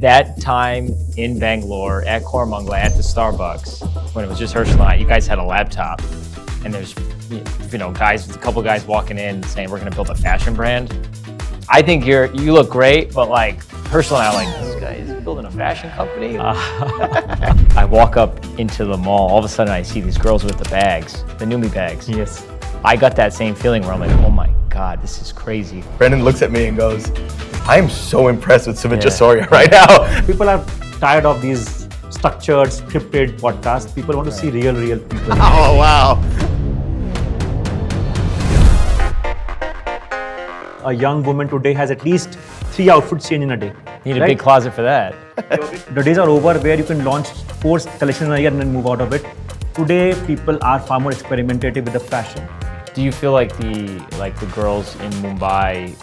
that time in Bangalore at Koramangala at the Starbucks, when it was just Herschel and I, you guys had a laptop, and there's a couple guys walking in saying we're going to build a fashion brand. I think you look great, but like Herschel and I are like, this guy is building a fashion company. I walk up into the mall. All of a sudden, I see these girls with the bags, the NewMe bags. Yes. I got that same feeling where I'm like, oh my God, this is crazy. Brendan looks at me and goes, I am so impressed with Sumit Jasoria right now. People are tired of these structured, scripted podcasts. People want to see real people. Oh, wow. A young woman today has at least 3 outfits change in a day. You need a big closet for that. The days are over where you can launch 4 collections a year and then move out of it. Today, people are far more experimentative with the fashion. Do you feel like the girls in Mumbai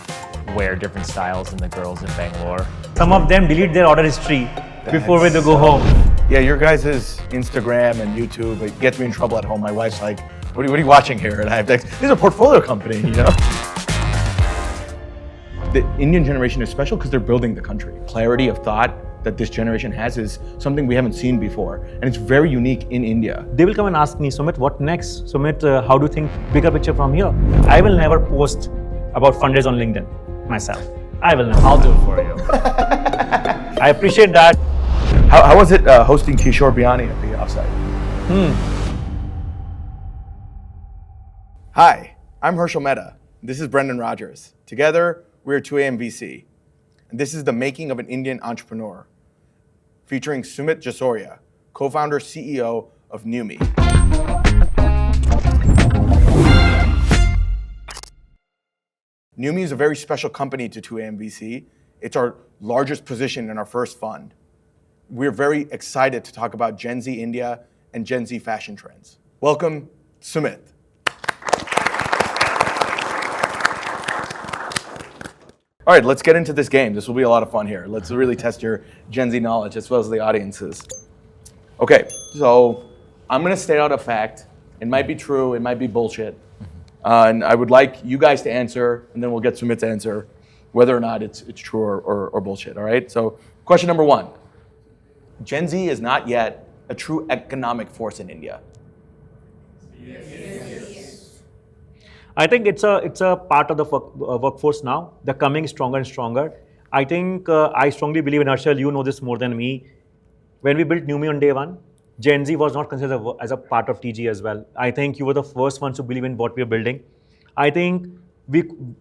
wear different styles than the girls in Bangalore? Some of them delete their order history before they go home. Yeah, your guys' Instagram and YouTube, it gets me in trouble at home. My wife's like, what are you watching here? And I have to, this is a portfolio company, you know? The Indian generation is special because they're building the country. Clarity of thought that this generation has is something we haven't seen before. And it's very unique in India. They will come and ask me, Sumit, what next? Sumit, how do you think bigger picture from here? I will never post about fundraise on LinkedIn myself. I will never. I'll do it for you. I appreciate that. How was it hosting Kishore Biani at the offsite? Hi, I'm Herschel Mehta. This is Brendan Rogers. Together, we're 2AM VC. And this is the making of an Indian entrepreneur, featuring Sumit Jasoria, co-founder, CEO of NewMe. NewMe is a very special company to 2AM VC. It's our largest position in our first fund. We're very excited to talk about Gen Z India and Gen Z fashion trends. Welcome, Sumit. All right, let's get into this game. This will be a lot of fun here. Let's really test your Gen Z knowledge as well as the audience's. Okay, so I'm gonna state out a fact. It might be true, it might be bullshit. And I would like you guys to answer, and then we'll get Sumit to answer whether or not it's true or bullshit, all right? So question number 1. Gen Z is not yet a true economic force in India. I think it's a part of the workforce now. They're coming stronger and stronger. I think I strongly believe in Herschel, you know this more than me. When we built NewMe on day 1, Gen Z was not considered as a part of TG as well. I think you were the first ones to believe in what we are building. I think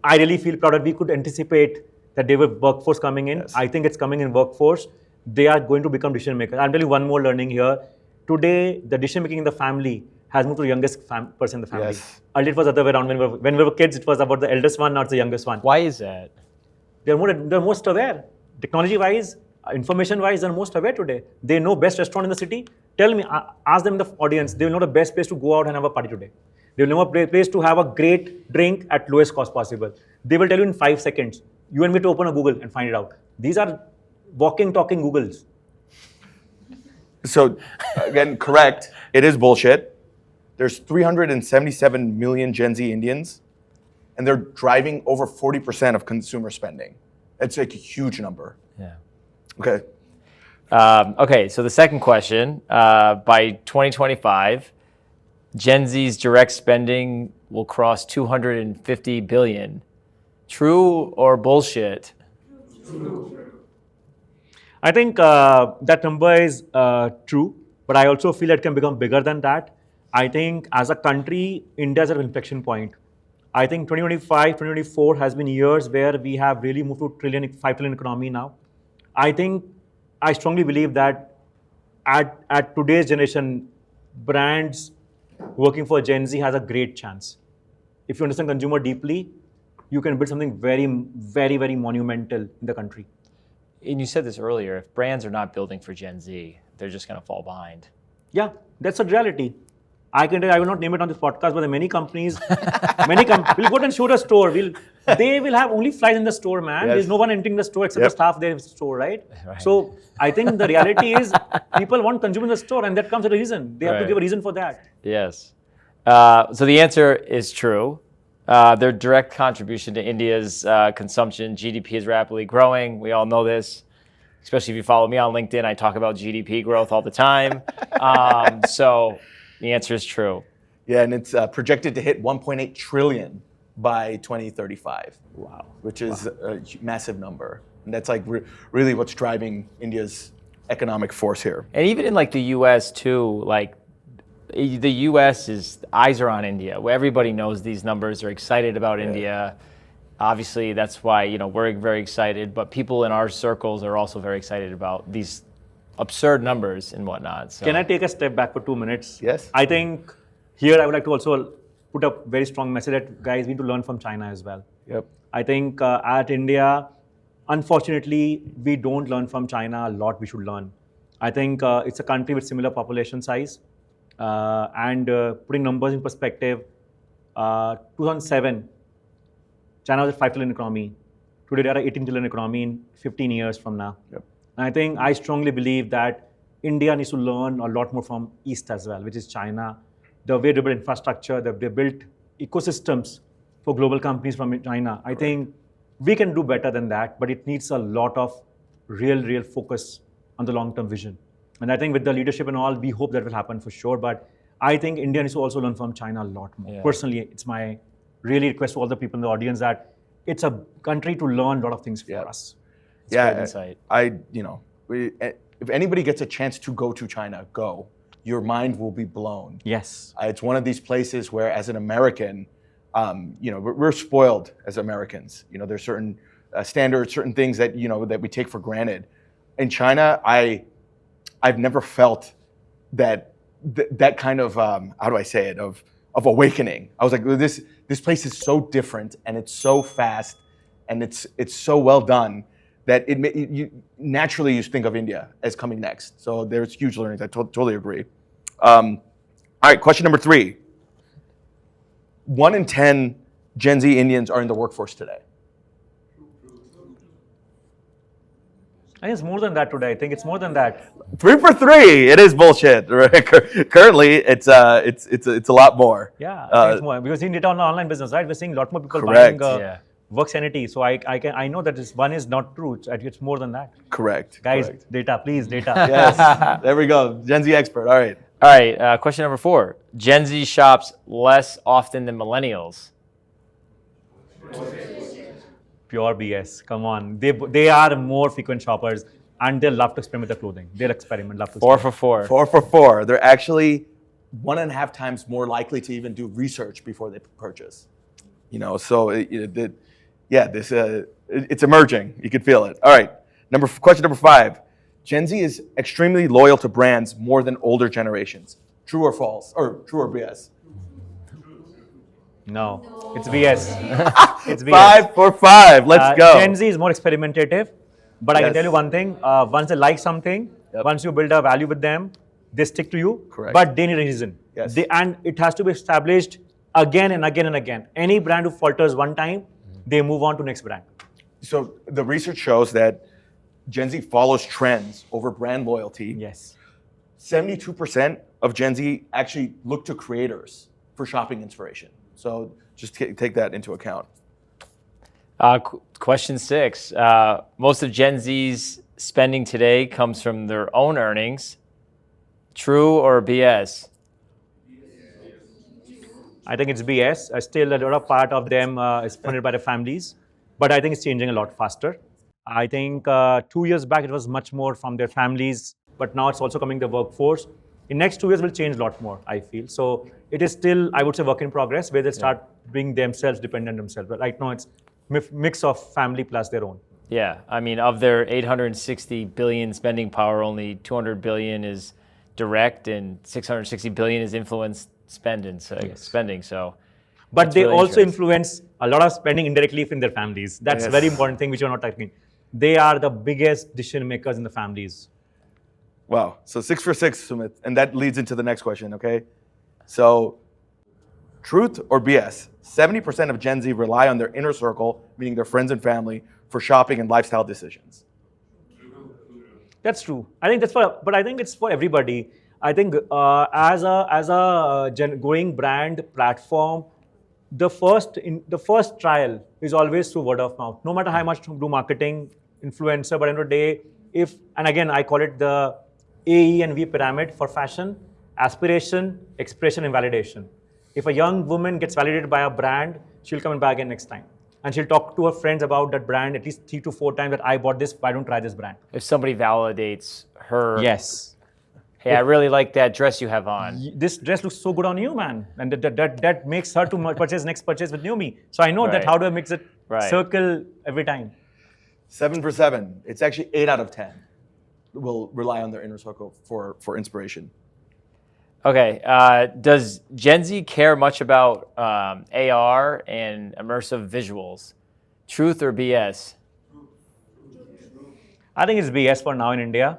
I really feel proud that we could anticipate that there were workforce coming in. Yes. I think it's coming in workforce. They are going to become decision makers. I'll tell you one more learning here. Today, the decision making in the family has moved to the youngest person in the family. Yes. Earlier it was the other way around. When we were kids, it was about the eldest one, not the youngest one. Why is that? They're most aware. Technology-wise, information-wise, they're most aware today. They know best restaurant in the city. Tell me, ask them in the audience, they will know the best place to go out and have a party today. They will know a place to have a great drink at lowest cost possible. They will tell you in 5 seconds. You and me to open a Google and find it out. These are walking, talking Googles. So, again, correct. It is bullshit. There's 377 million Gen Z Indians, and they're driving over 40% of consumer spending. It's like a huge number. Yeah. Okay. Okay, so the second question, by 2025, Gen Z's direct spending will cross 250 billion. True or bullshit? True. I think that number is true, but I also feel it can become bigger than that. I think as a country, India is at an inflection point. I think 2025, 2024 has been years where we have really moved to 5 trillion economy now. I strongly believe that at today's generation, brands working for Gen Z has a great chance. If you understand consumer deeply, you can build something very, very, very monumental in the country. And you said this earlier, if brands are not building for Gen Z, they're just going to fall behind. Yeah, that's a reality. I will not name it on this podcast, but there are many companies, we'll go and show the store. They will have only flies in the store, man. Yes. There's no one entering the store except the staff there in the store, right? So I think the reality is people want consumer in the store, and that comes with a reason. They have to give a reason for that. Yes. So the answer is true. Their direct contribution to India's consumption, GDP is rapidly growing. We all know this. Especially if you follow me on LinkedIn, I talk about GDP growth all the time. So the answer is true. Yeah, and it's projected to hit 1.8 trillion by 2035. Wow. Which is a massive number. And that's like really what's driving India's economic force here. And even in like the US too, like the US eyes are on India. Everybody knows these numbers, they're excited about India. Obviously, that's why, we're very excited, but people in our circles are also very excited about these absurd numbers and whatnot. So. Can I take a step back for 2 minutes? Yes. I think here I would like to also put a very strong message that guys need to learn from China as well. Yep. I think at India, unfortunately, we don't learn from China a lot we should learn. I think it's a country with similar population size. And putting numbers in perspective, 2007, China was a 5 trillion economy. Today, they are an 18 trillion economy in 15 years from now. Yep. And I strongly believe that India needs to learn a lot more from East as well, which is China. The way they build infrastructure, they built ecosystems for global companies from China. I think we can do better than that, but it needs a lot of real focus on the long-term vision. And I think with the leadership and all, we hope that will happen for sure. But I think India needs to also learn from China a lot more. Yeah. Personally, it's my really request to all the people in the audience that it's a country to learn a lot of things for us. It's great insight. If anybody gets a chance to go to China, go. Your mind will be blown. Yes. It's one of these places where, as an American, we're spoiled as Americans. There's certain standards, certain things that that we take for granted. In China, I've never felt that kind of how do I say it of awakening. I was like, this place is so different and it's so fast and it's so well done that you naturally think of India as coming next. So there's huge learnings. I totally agree. All right, question number 3. 1 in 10 Gen Z Indians are in the workforce today. I think it's more than that today. I think it's more than that. 3 for 3. It is bullshit. Right? Currently, it's a lot more. Yeah, I think it's more because in data on online business, right? We're seeing a lot more people Correct. buying work sanity. So I know that this one is not true. It's more than that. Correct. Guys, correct. data, please, data. Yes. There we go. Gen Z expert. All right. All right, question number 4. Gen Z shops less often than millennials. Pure BS. Come on. They are more frequent shoppers and they love to experiment with the clothing. They'll experiment, love to 4 experiment. for 4. 4 for 4. They're actually 1.5 times more likely to even do research before they purchase. So it's emerging. You can feel it. All right. Question number 5. Gen Z is extremely loyal to brands more than older generations. True or false? Or true or BS? No, it's BS. It's BS. 5 for 5. Let's go. Gen Z is more experimentative, but I can tell you one thing. Once they like something, once you build a value with them, they stick to you. Correct. But they need a reason. Yes. And it has to be established again and again and again. Any brand who falters one time, they move on to next brand. So the research shows that Gen Z follows trends over brand loyalty. Yes. 72% of Gen Z actually look to creators for shopping inspiration. So just take that into account. Question 6. Most of Gen Z's spending today comes from their own earnings. True or BS? I think it's BS. Still, a lot of part of them is funded by the families, but I think it's changing a lot faster. I think 2 years back, it was much more from their families, but now it's also coming the workforce. In next 2 years, will change a lot more, I feel. So it is still, I would say, work in progress, where they start being themselves dependent themselves. But right now, it's mix of family plus their own. Yeah, I mean, of their 860 billion spending power, only 200 billion is direct and 660 billion is influenced spending. So, but they really also interesting. influence a lot of spending indirectly in their families. That's a very important thing which you're not talking. They are the biggest decision makers in the families. Wow. So 6 for 6, Sumit. And that leads into the next question, okay? So, truth or BS? 70% of Gen Z rely on their inner circle, meaning their friends and family, for shopping and lifestyle decisions. That's true. I think but I think it's for everybody. I think as a growing brand platform, the first trial is always through word of mouth. No matter how much to do marketing, influencer, but at the end of the day, and again, I call it the AE and V pyramid for fashion: aspiration, expression, and validation. If a young woman gets validated by a brand, she'll come and buy again next time. And she'll talk to her friends about that brand at least 3 to 4 times that I bought this, why don't try this brand? If somebody validates her, Yes. hey, I really like that dress you have on. This dress looks so good on you, man. And that makes her to purchase next purchase with NewMe. So I know that Right. how do I mix it Right. circle every time. 7 for 7. It's actually 8 out of 10 will rely on their inner circle for inspiration. Okay, does Gen Z care much about AR and immersive visuals? Truth or BS? I think it's BS for now in India.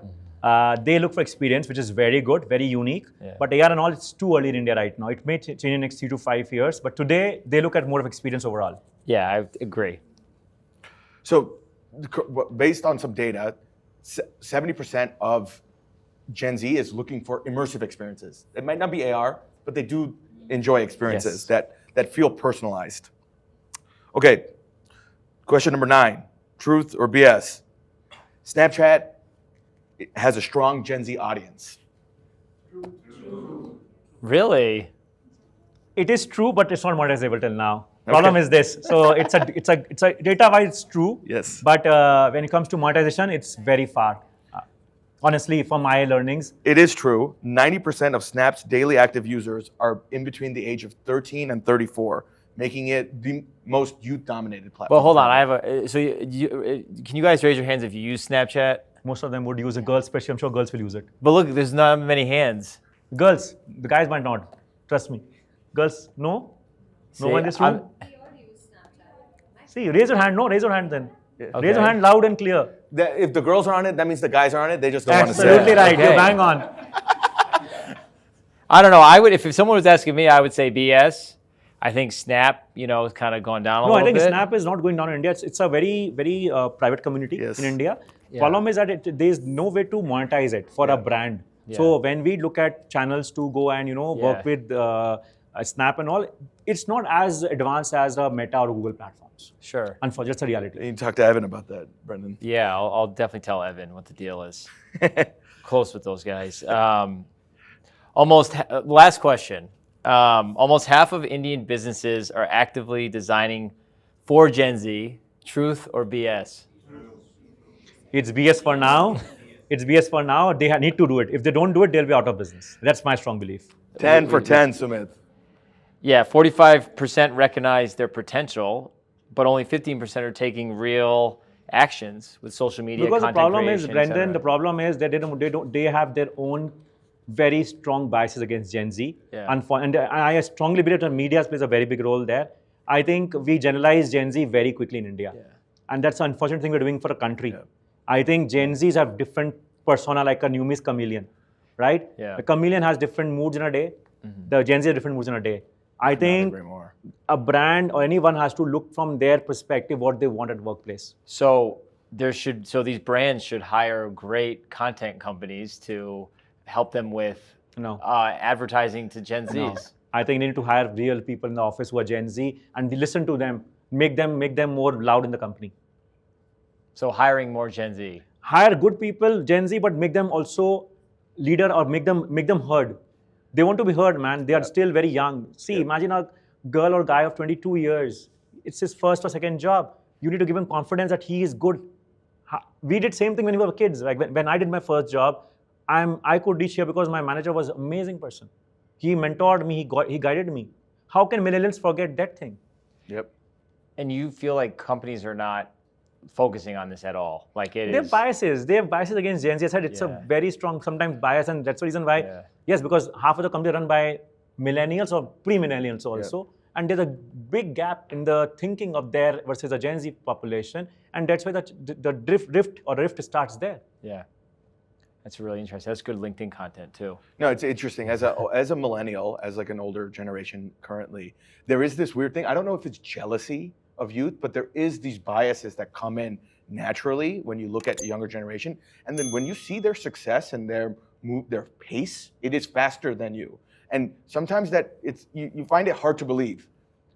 They look for experience, which is very good, very unique. Yeah. But AR and all, it's too early in India right now. It may change in the next 3 to 5 years. But today, they look at more of experience overall. Yeah, I agree. So, based on some data, 70% of Gen Z is looking for immersive experiences. It might not be AR, but they do enjoy experiences that feel personalized. Okay, question number 9, truth or BS? Snapchat has a strong Gen Z audience. Really? It is true, but it's not monetizable till now. Problem is this. So it's a data-wise it's true. Yes. But when it comes to monetization, it's very far. Honestly, from my learnings, It is true. 90% of Snap's daily active users are in between the age of 13 and 34, making it the most youth-dominated platform. Well, hold on. I have a. So, can you guys raise your hands if you use Snapchat? most of them would use it. Girls, especially, I'm sure girls will use it. But look, there's not many hands. Girls, the guys might not. Trust me. Girls, no? No one in this room? See, raise your hand. No, raise your hand then. Raise your hand loud and clear. If the girls are on it, that means the guys are on it. They just don't want to say Absolutely it. right. Okay. You're bang on. I don't know. I would, if someone was asking me, I would say BS. I think Snap, has kind of gone down a No, little I think bit. Snap is not going down in India. It's a very, very private community Yes. in India. Yeah. Problem is that there's no way to monetize it for a brand. So when we look at channels to go and work with Snap and all, it's not as advanced as a Meta or Google platforms. Sure. Unfortunately, that's the reality. You need to talk to Evan about that, Brendan. Yeah, I'll definitely tell Evan what the deal is. Close with those guys. Last question. Almost half of Indian businesses are actively designing for Gen Z. Truth or BS? It's BS for now. It's BS for now. They need to do it. If they don't do it, they'll be out of business. That's my strong belief. 10 for 10, Sumit. Yeah, 45% recognize their potential, but only 15% are taking real actions with social media. Because the content problem is, creation, et Brendan, cetera. the problem is that they have their own very strong biases against Gen Z. Yeah. And I strongly believe that media plays a very big role there. I think we generalize Gen Z very quickly in India. Yeah. And that's the unfortunate thing we're doing for a country. I think Gen Zs have different persona, like a NewMe's chameleon, right? Yeah. The chameleon has different moods in a day. The Gen Z has different moods in a day. I think agree more. a brand or anyone has to look from their perspective what they want at workplace. So these brands should hire great content companies to help them with No. advertising to Gen Zs. No. I think they need to hire real people in the office who are Gen Z and we listen to them, make them more loud in the company. So hiring more Gen Z. Hire good people, Gen Z, but make them also leader or make them heard. They want to be heard, man. They are still very young. See, imagine a girl or guy of 22 years. It's his first or second job. You need to give him confidence that he is good. We did same thing when we were kids. Like when I did my first job, I could reach here because my manager was an amazing person. He mentored me. He guided me. How can millennials forget that thing? Yep. And you feel like companies are not focusing on this at all? Like it They have is. biases. They have biases against Gen Z. I said it's a very strong, sometimes bias, and that's the reason why. Yes, because half of the company run by millennials or pre-millennials also, and there's a big gap in the thinking of their versus the Gen Z population, and that's why the rift starts there. Yeah. That's really interesting. That's good LinkedIn content too. No, it's interesting. As a millennial, as like an older generation currently, there is this weird thing. I don't know if it's jealousy of youth, but there is these biases that come in naturally when you look at the younger generation. And then when you see their success and their pace, it is faster than you. And sometimes that you find it hard to believe.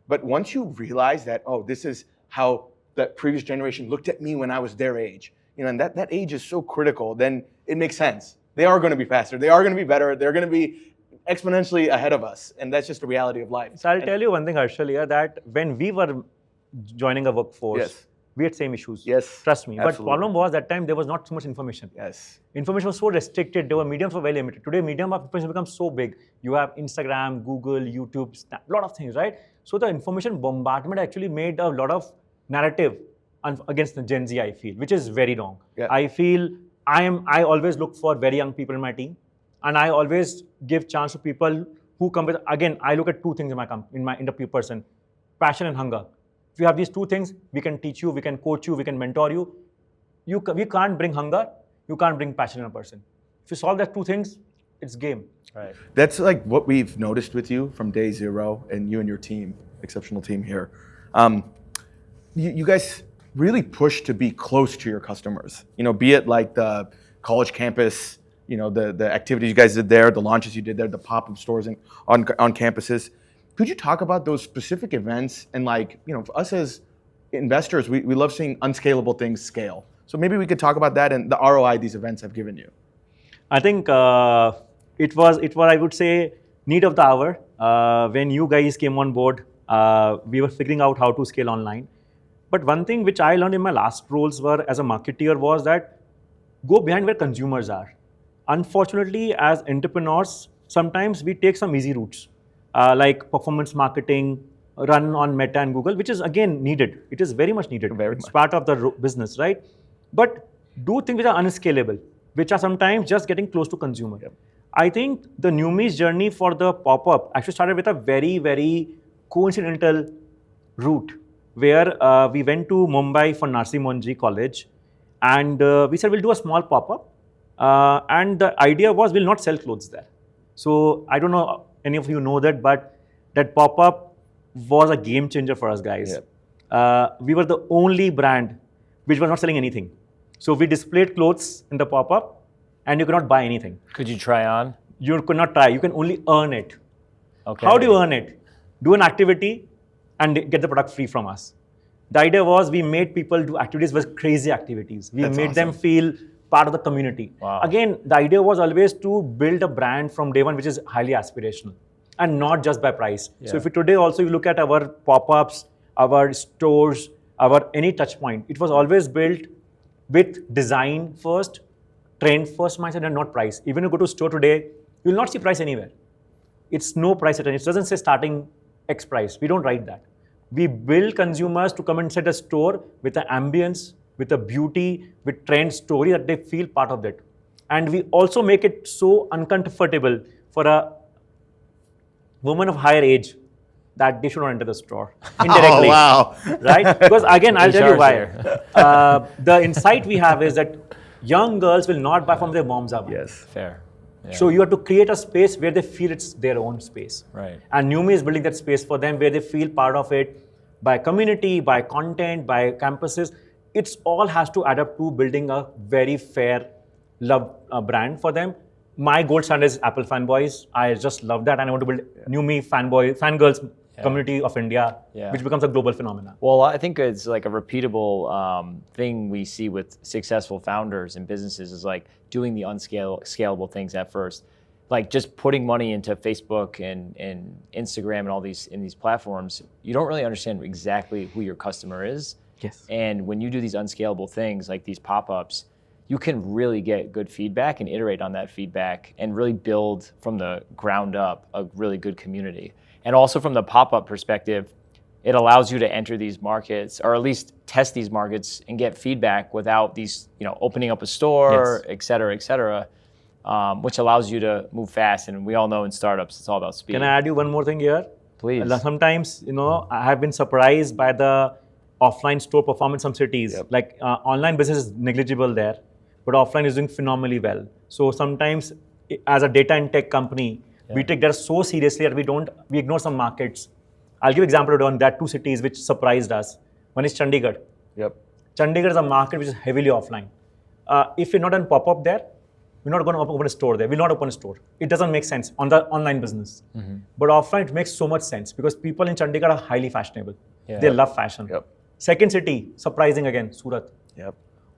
But once you realize that, oh, this is how that previous generation looked at me when I was their age, and that age is so critical, then it makes sense. They are going to be faster. They are going to be better. They're going to be exponentially ahead of us. And that's just the reality of life. So I'll tell you one thing, Harshal, here, that when we were joining a workforce, Yes. we had same issues. Yes, Trust me. absolutely. But problem was that time there was not so much information. Yes. Information was so restricted. There were mediums were very limited. Today, medium of information becomes so big. You have Instagram, Google, YouTube, Snap, a lot of things, right? So the information bombardment actually made a lot of narrative against the Gen Z, I feel, which is very wrong. Yeah. I feel I always look for very young people in my team, and I always give chance to people who come with. Again, I look at two things in the person: passion and hunger. If you have these two things, we can teach you, we can coach you, we can mentor you. We can't bring hunger, you can't bring passion in a person. If you solve that two things, it's game. Right. That's like what we've noticed with you from day zero, and you and your team, exceptional team here. You guys really push to be close to your customers. Be it like the college campus, the activities you guys did there, the launches you did there, the pop-up stores on campuses. Could you talk about those specific events? And for us as investors, we love seeing unscalable things scale. So maybe we could talk about that and the ROI these events have given you. I think it was I would say need of the hour. When you guys came on board, we were figuring out how to scale online. But one thing which I learned in my last roles were as a marketeer was that go behind where consumers are. Unfortunately, as entrepreneurs, sometimes we take some easy routes, like performance marketing, run on Meta and Google, which is again needed. It is very much needed. It's part of the business, right? But do things which are unscalable, which are sometimes just getting close to consumer. Yep. I think the NewMe's journey for the pop-up actually started with a very, very coincidental route where we went to Mumbai for Narsi Monji College, and we said we'll do a small pop-up, and the idea was we'll not sell clothes there. So I don't know any of you know that, but that pop-up was a game changer for us guys. Yep. We were the only brand which was not selling anything. So we displayed clothes in the pop-up, and you could not buy anything. Could you try on? You could not try. You can only earn it. Okay. How do you earn it? Do an activity and get the product free from us. The idea was we made people do activities with crazy activities. We made them feel part of the community. Wow. Again, the idea was always to build a brand from day one, which is highly aspirational and not just by price. Yeah. So if today also you look at our pop-ups, our stores, our any touch point, it was always built with design first, trend first mindset and not price. Even if you go to store today, you will not see price anywhere. It's no price at all. It doesn't say starting X price. We don't write that. We build consumers to come and set a store with an ambience, with a beauty, with trend story that they feel part of it. And we also make it so uncomfortable for a woman of higher age that they should not enter the store indirectly. Oh, wow. Right? Because again, I'll tell you why. The insight we have is that young girls will not buy from their moms. Yes. Fair. Yeah. So you have to create a space where they feel it's their own space. Right. And NewMe is building that space for them where they feel part of it by community, by content, by campuses. It's all has to add up to building a very fair love brand for them. My gold standard is Apple fanboys. I just love that, and I want to build NewMe fangirls community of India, which becomes a global phenomenon. Well, I think it's like a repeatable thing we see with successful founders and businesses is like doing the unscalable things at first. Like just putting money into Facebook and Instagram and all these platforms, you don't really understand exactly who your customer is. Yes. And when you do these unscalable things like these pop-ups, you can really get good feedback and iterate on that feedback and really build from the ground up a really good community. And also from the pop-up perspective, it allows you to enter these markets or at least test these markets and get feedback without these, opening up a store, et cetera, which allows you to move fast. And we all know in startups, it's all about speed. Can I add you one more thing here? Please. Sometimes, I have been surprised by the offline store performance in some cities. Yep. Like online business is negligible there, but offline is doing phenomenally well. So sometimes as a data and tech company, we take that so seriously that we ignore some markets. I'll give example on that 2 cities which surprised us. One is Chandigarh. Yep. Chandigarh is a market which is heavily offline. If we're not done pop-up there, we're not going to open a store there. We'll not open a store. It doesn't make sense on the online business. Mm-hmm. But offline, it makes so much sense because people in Chandigarh are highly fashionable. Yeah. They love fashion. Yep. Second city, surprising again, Surat. Yep.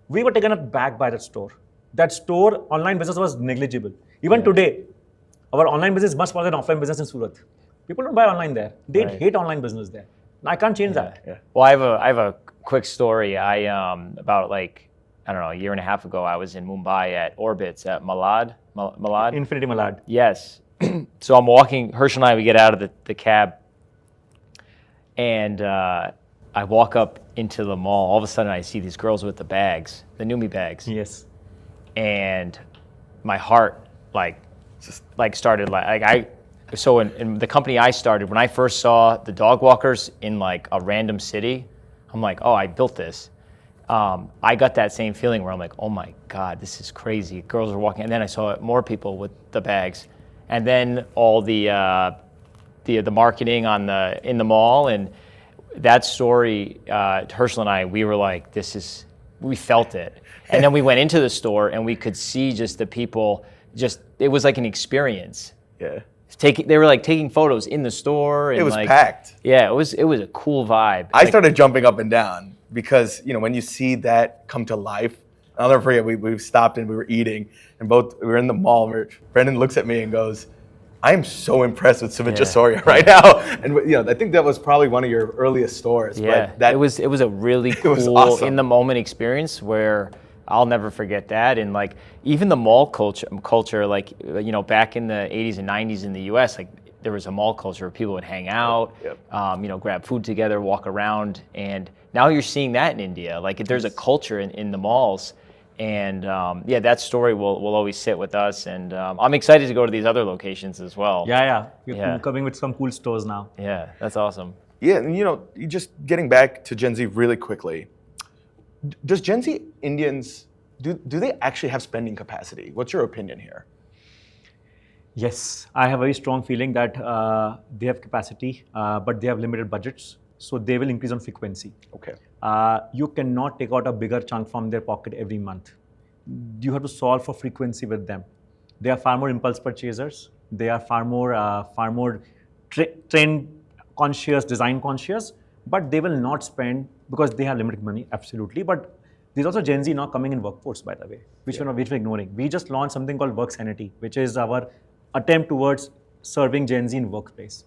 we were taken aback by that store. That store online business was negligible. Even today, our online business is much smaller than offline business in Surat. People don't buy online there. They hate online business there. I can't change that. Yeah. Well, I have a quick story. I about like I don't know, a year and a half ago, I was in Mumbai at Orbitz at Malad. Infinity Malad. Yes. So I'm walking. Herschel and I, we get out of the cab, and I walk up into the mall. All of a sudden, I see these girls with the bags, the NewMe bags. Yes. And my heart started so in the company I started, when I first saw the dog walkers in like a random city, I'm like, oh, I built this. I got that same feeling where I'm like, oh my God, this is crazy. Girls are walking, and then I saw more people with the bags, and then all the marketing in the mall, and that story. Herschel and I, we were like, we felt it, and then we went into the store and we could see just the people. It was like an experience. Yeah. They were like taking photos in the store. And it was like, packed. Yeah, it was a cool vibe. I started jumping up and down because, when you see that come to life, I'll never forget, we stopped and we were eating, and we were in the mall. Brendan looks at me and goes, I am so impressed with Sumit Jasoria right now. And I think that was probably one of your earliest stores. Yeah, but it was a really cool awesome. in the moment experience where I'll never forget that. And like even the mall culture, like back in the 80s and 90s in the US, like there was a mall culture where people would hang out, grab food together, walk around, and now you're seeing that in India. Like there's a culture in the malls. And that story will always sit with us, and I'm excited to go to these other locations as well. We're coming with some cool stores now. Yeah, that's awesome. Yeah, and you just getting back to Gen Z really quickly. Does Gen Z Indians, do they actually have spending capacity? What's your opinion here? Yes, I have a very strong feeling that they have capacity, but they have limited budgets, so they will increase on frequency. Okay. You cannot take out a bigger chunk from their pocket every month. You have to solve for frequency with them. They are far more impulse purchasers. They are far more trend conscious, design conscious, but they will not spend because they have limited money, absolutely. But there's also Gen Z now coming in workforce, by the way, which we're ignoring. We just launched something called Work Sanity, which is our attempt towards serving Gen Z in workplace.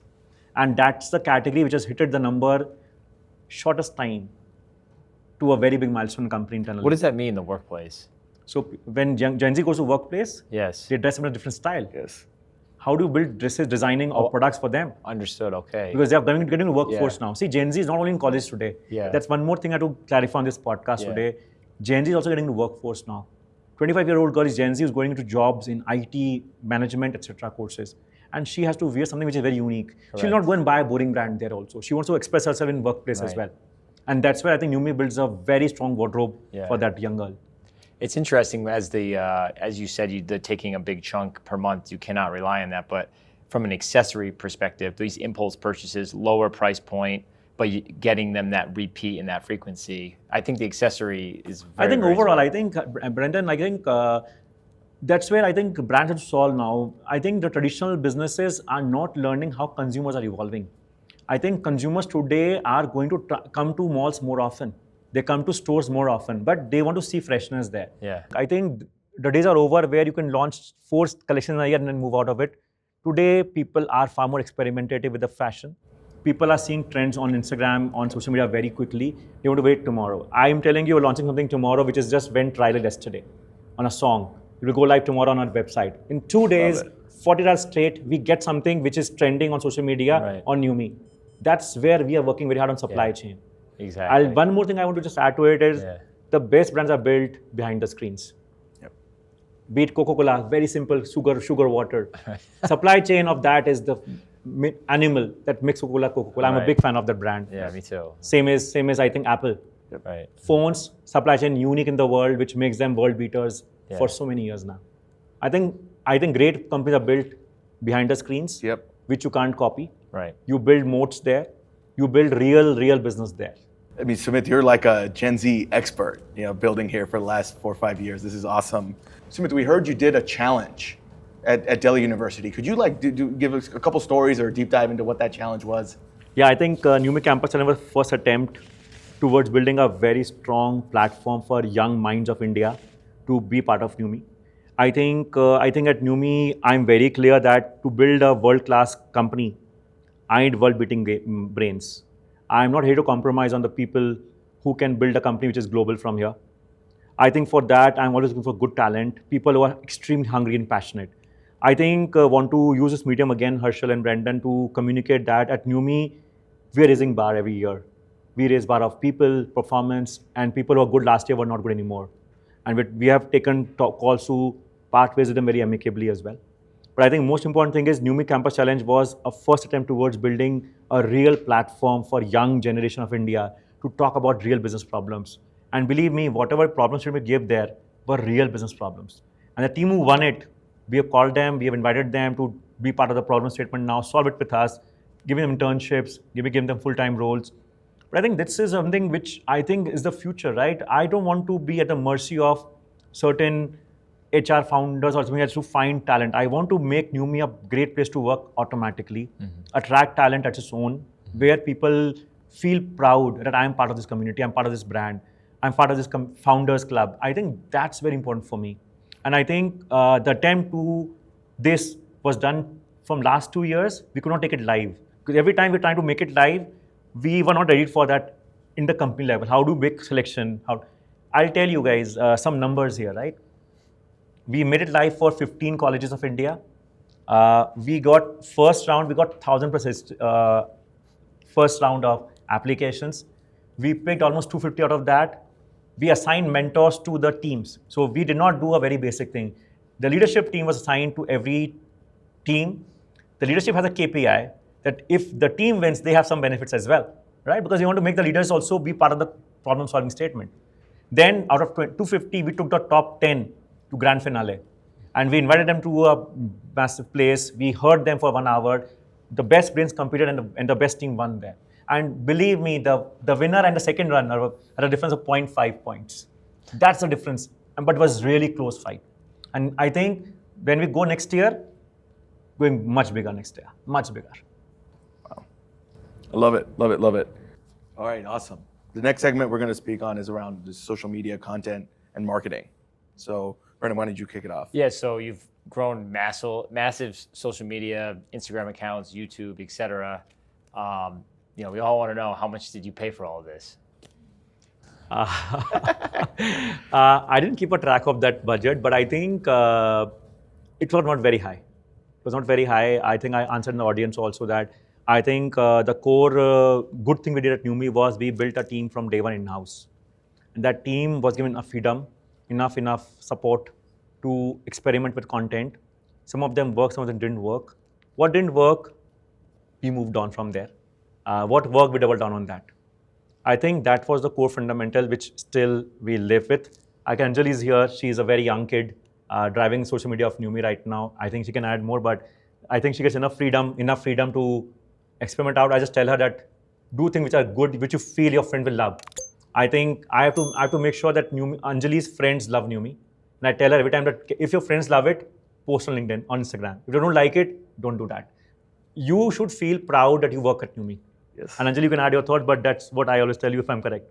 And that's the category which has hit the number shortest time to a very big milestone company internally. What does that mean in the workplace? So when Gen Z goes to workplace, yes, they dress in a different style. Yes. How do you build dresses, designing or products for them? Understood, okay. Because they are getting to workforce now. See, Gen Z is not only in college today. Yeah. That's one more thing I have to clarify on this podcast today. Gen Z is also getting to workforce now. 25-year-old girl is Gen Z who's going into jobs in IT, management, etc. courses. And she has to wear something which is very unique. Correct. She'll not go and buy a boring brand there also. She wants to express herself in workplace as well. And that's where I think NewMe builds a very strong wardrobe for that young girl. It's interesting as you said, the taking a big chunk per month, you cannot rely on that. But from an accessory perspective, these impulse purchases, lower price point, but getting them that repeat and that frequency, I think the accessory is very, I think very overall, smart. I think, Brendan, that's where I think brands have to solve now. I think the traditional businesses are not learning how consumers are evolving. I think consumers today are going to come to malls more often. They come to stores more often, but they want to see freshness there. Yeah. I think the days are over where you can launch 4 collections a year and then move out of it. Today, people are far more experimentative with the fashion. People are seeing trends on Instagram, on social media very quickly. They want to wait tomorrow. I am telling you, we're launching something tomorrow, which is just went trial yesterday on a song. It will go live tomorrow on our website. In 2 days, 40 hours straight, we get something which is trending on social media on NewMe. That's where we are working very hard on supply chain. Exactly. One more thing I want to just add to it is the best brands are built behind the screens. Yep. Be it Coca-Cola, very simple, sugar, water. Supply chain of that is the animal that makes Coca-Cola. I'm a big fan of that brand. Yeah, me too. Same as I think Apple. Yep. Right. Phones, supply chain unique in the world, which makes them world beaters for so many years now. I think great companies are built behind the screens, which you can't copy. Right. You build moats there. You build real business there. I mean, Sumit, you're like a Gen Z expert, building here for the last 4 or 5 years. This is awesome. Sumit, we heard you did a challenge at Delhi University. Could you give us a couple stories or a deep dive into what that challenge was? Yeah, I think NewMe Campus was our first attempt towards building a very strong platform for young minds of India to be part of NewMe. I think at NewMe, I'm very clear that to build a world-class company, I need world-beating brains. I'm not here to compromise on the people who can build a company which is global from here. I think for that, I'm always looking for good talent, people who are extremely hungry and passionate. I think want to use this medium again, Harshal and Brendan, to communicate that at NewMe, we're raising bar every year. We raise bar of people, performance, and people who are good last year were not good anymore. And we have taken calls to part ways with them very amicably as well. But I think most important thing is NewMe Campus Challenge was a first attempt towards building a real platform for young generation of India to talk about real business problems. And believe me, whatever problems we gave there were real business problems. And the team who won it, we have called them, we have invited them to be part of the problem statement now, solve it with us, giving them internships, giving them full-time roles. But I think this is something which I think is the future, right? I don't want to be at the mercy of certain HR founders or something else to find talent. I want to make NewMe a great place to work automatically, attract talent at its own, where people feel proud that I am part of this community, I'm part of this brand, I'm part of this founders club. I think that's very important for me. And I think the attempt to this was done from last 2 years. We could not take it live. Because every time we're trying to make it live, we were not ready for that in the company level. How do we make selection? I'll tell you guys some numbers here, right? We made it live for 15 colleges of India. We got first round, we got 1,000+ first round of applications. We picked almost 250 out of that. We assigned mentors to the teams. So we did not do a very basic thing. The leadership team was assigned to every team. The leadership has a KPI that if the team wins, they have some benefits as well, right? Because we want to make the leaders also be part of the problem-solving statement. Then out of 250, we took the top 10 to grand finale. And we invited them to a massive place. We heard them for 1 hour. The best brains competed and the best team won there. And believe me, the winner and the second runner had a difference of 0.5 points. That's the difference. But it was really close fight. And I think when we go next year, going much bigger next year, much bigger. Wow. I love it, love it, love it. All right, awesome. The next segment we're going to speak on is around the social media content and marketing. So, Brendan, why don't you kick it off? Yeah, so you've grown massive social media, Instagram accounts, YouTube, etc. We all want to know, how much did you pay for all of this? I didn't keep a track of that budget, but I think it was not very high. It was not very high. I think I answered in the audience also that I think the core good thing we did at NewMe was we built a team from day one in-house. And that team was given enough freedom, enough support to experiment with content. Some of them worked, some of them didn't work. What didn't work, we moved on from there. What worked, we doubled down on that. I think that was the core fundamental which still we live with. Anjali is here. She's a very young kid driving social media of NewMe right now. I think she can add more, but I think she gets enough freedom to experiment out. I just tell her that do things which are good, which you feel your friend will love. I think I have to make sure that Anjali's friends love NewMe. And I tell her every time that if your friends love it, post on LinkedIn, on Instagram. If you don't like it, don't do that. You should feel proud that you work at NewMe. Yes. And Anjali, you can add your thought, but that's what I always tell you if I'm correct.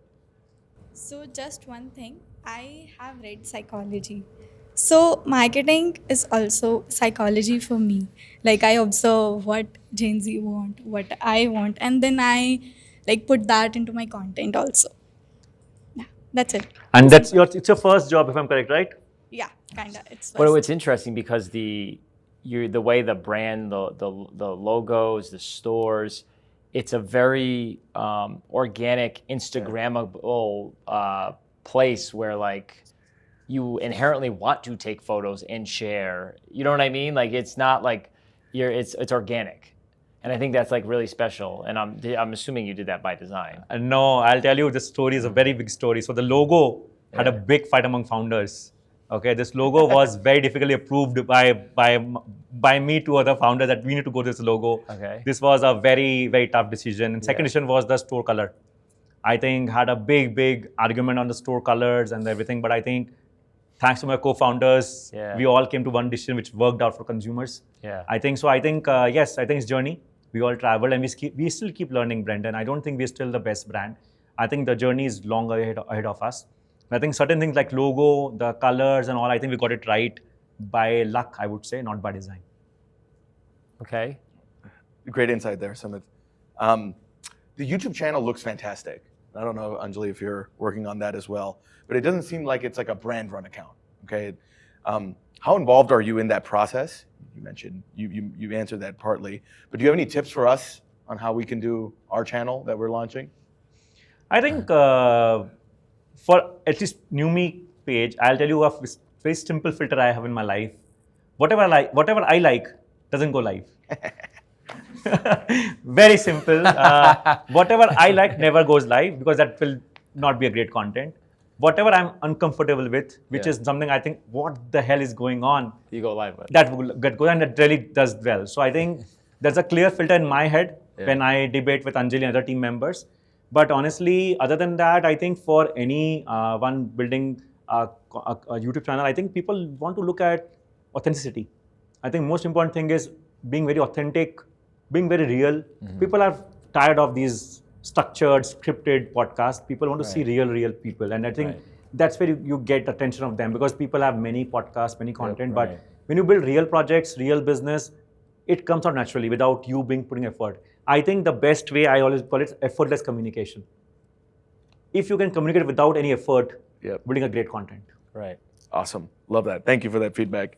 So just one thing, I have read psychology. So marketing is also psychology for me. Like I observe what Gen Z want, what I want, and then I put that into my content also. Yeah, that's it. And it's your first job, if I'm correct, right? Yeah, kinda. But it's interesting because the way the brand, the logos, the stores, it's a very organic, Instagrammable place where you inherently want to take photos and share. You know what I mean? It's not like it's organic. And I think that's really special. And I'm assuming you did that by design. No, I'll tell you, this story is a very big story. So the logo had a big fight among founders. Okay, this logo was very difficultly approved by me to other founders that we need to go to this logo. Okay. This was a very, very tough decision. And second decision was the store color. I think had a big argument on the store colors and everything. But I think thanks to my co-founders, we all came to one decision which worked out for consumers. Yeah. I think so. I think yes, I think it's journey. We all traveled and we still keep learning, Brendan. I don't think we're still the best brand. I think the journey is long ahead of us. I think certain things like logo, the colors and all, I think we got it right by luck, I would say, not by design. Okay. Great insight there, Sumit. The YouTube channel looks fantastic. I don't know, Anjali, if you're working on that as well, but it doesn't seem like it's like a brand run account. Okay. How involved are you in that process? You mentioned you answered that partly, but do you have any tips for us on how we can do our channel that we're launching? I think for at least NewMe page, I'll tell you a very simple filter I have in my life. Whatever I like doesn't go live. Very simple. Whatever I like never goes live because that will not be a great content. Whatever I'm uncomfortable with, which is something I think, what the hell is going on? You go live with. That will get good and that really does well. So I think there's a clear filter in my head when I debate with Anjali and other team members. But honestly, other than that, I think for any one building a YouTube channel, I think people want to look at authenticity. I think most important thing is being very authentic, being very real. People are tired of these structured, scripted podcasts. People want to see real people. And I think that's where you get attention of them because people have many podcasts, many content. But when you build real projects, real business, it comes out naturally without you putting effort. I think the best way, I always call it effortless communication. If you can communicate without any effort, building a great content. Right. Awesome. Love that. Thank you for that feedback.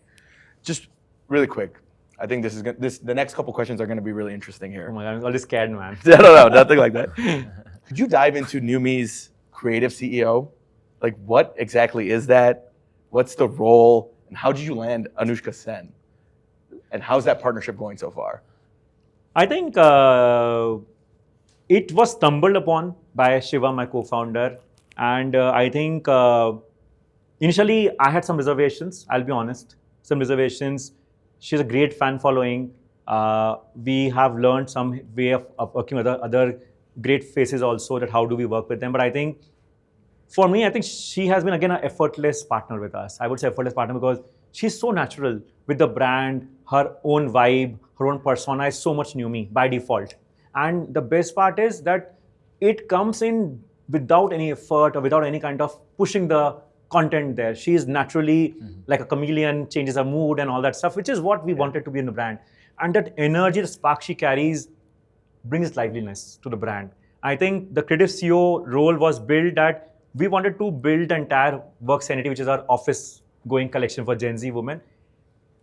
Just really quick. I think the next couple questions are going to be really interesting here. Oh my God, I'm always scared, man. No, nothing like that. Could you dive into NewMe's creative CEO? Like, what exactly is that? What's the role? And how did you land Anushka Sen? And how's that partnership going so far? I think it was stumbled upon by Shiva, my co-founder. And I think initially I had some reservations, I'll be honest. Some reservations. She's a great fan following. We have learned some way of working with other great faces also, that how do we work with them. But I think, for me, I think she has been, again, an effortless partner with us. I would say effortless partner because she's so natural with the brand, her own vibe, her own persona is so much NewMe by default. And the best part is that it comes in without any effort or without any kind of pushing the content there. She is naturally like a chameleon, changes her mood and all that stuff, which is what we wanted to be in the brand. And that energy, the spark she carries brings liveliness to the brand. I think the creative CEO role was built that we wanted to build the entire Work Sanity, which is our office going collection for Gen Z women.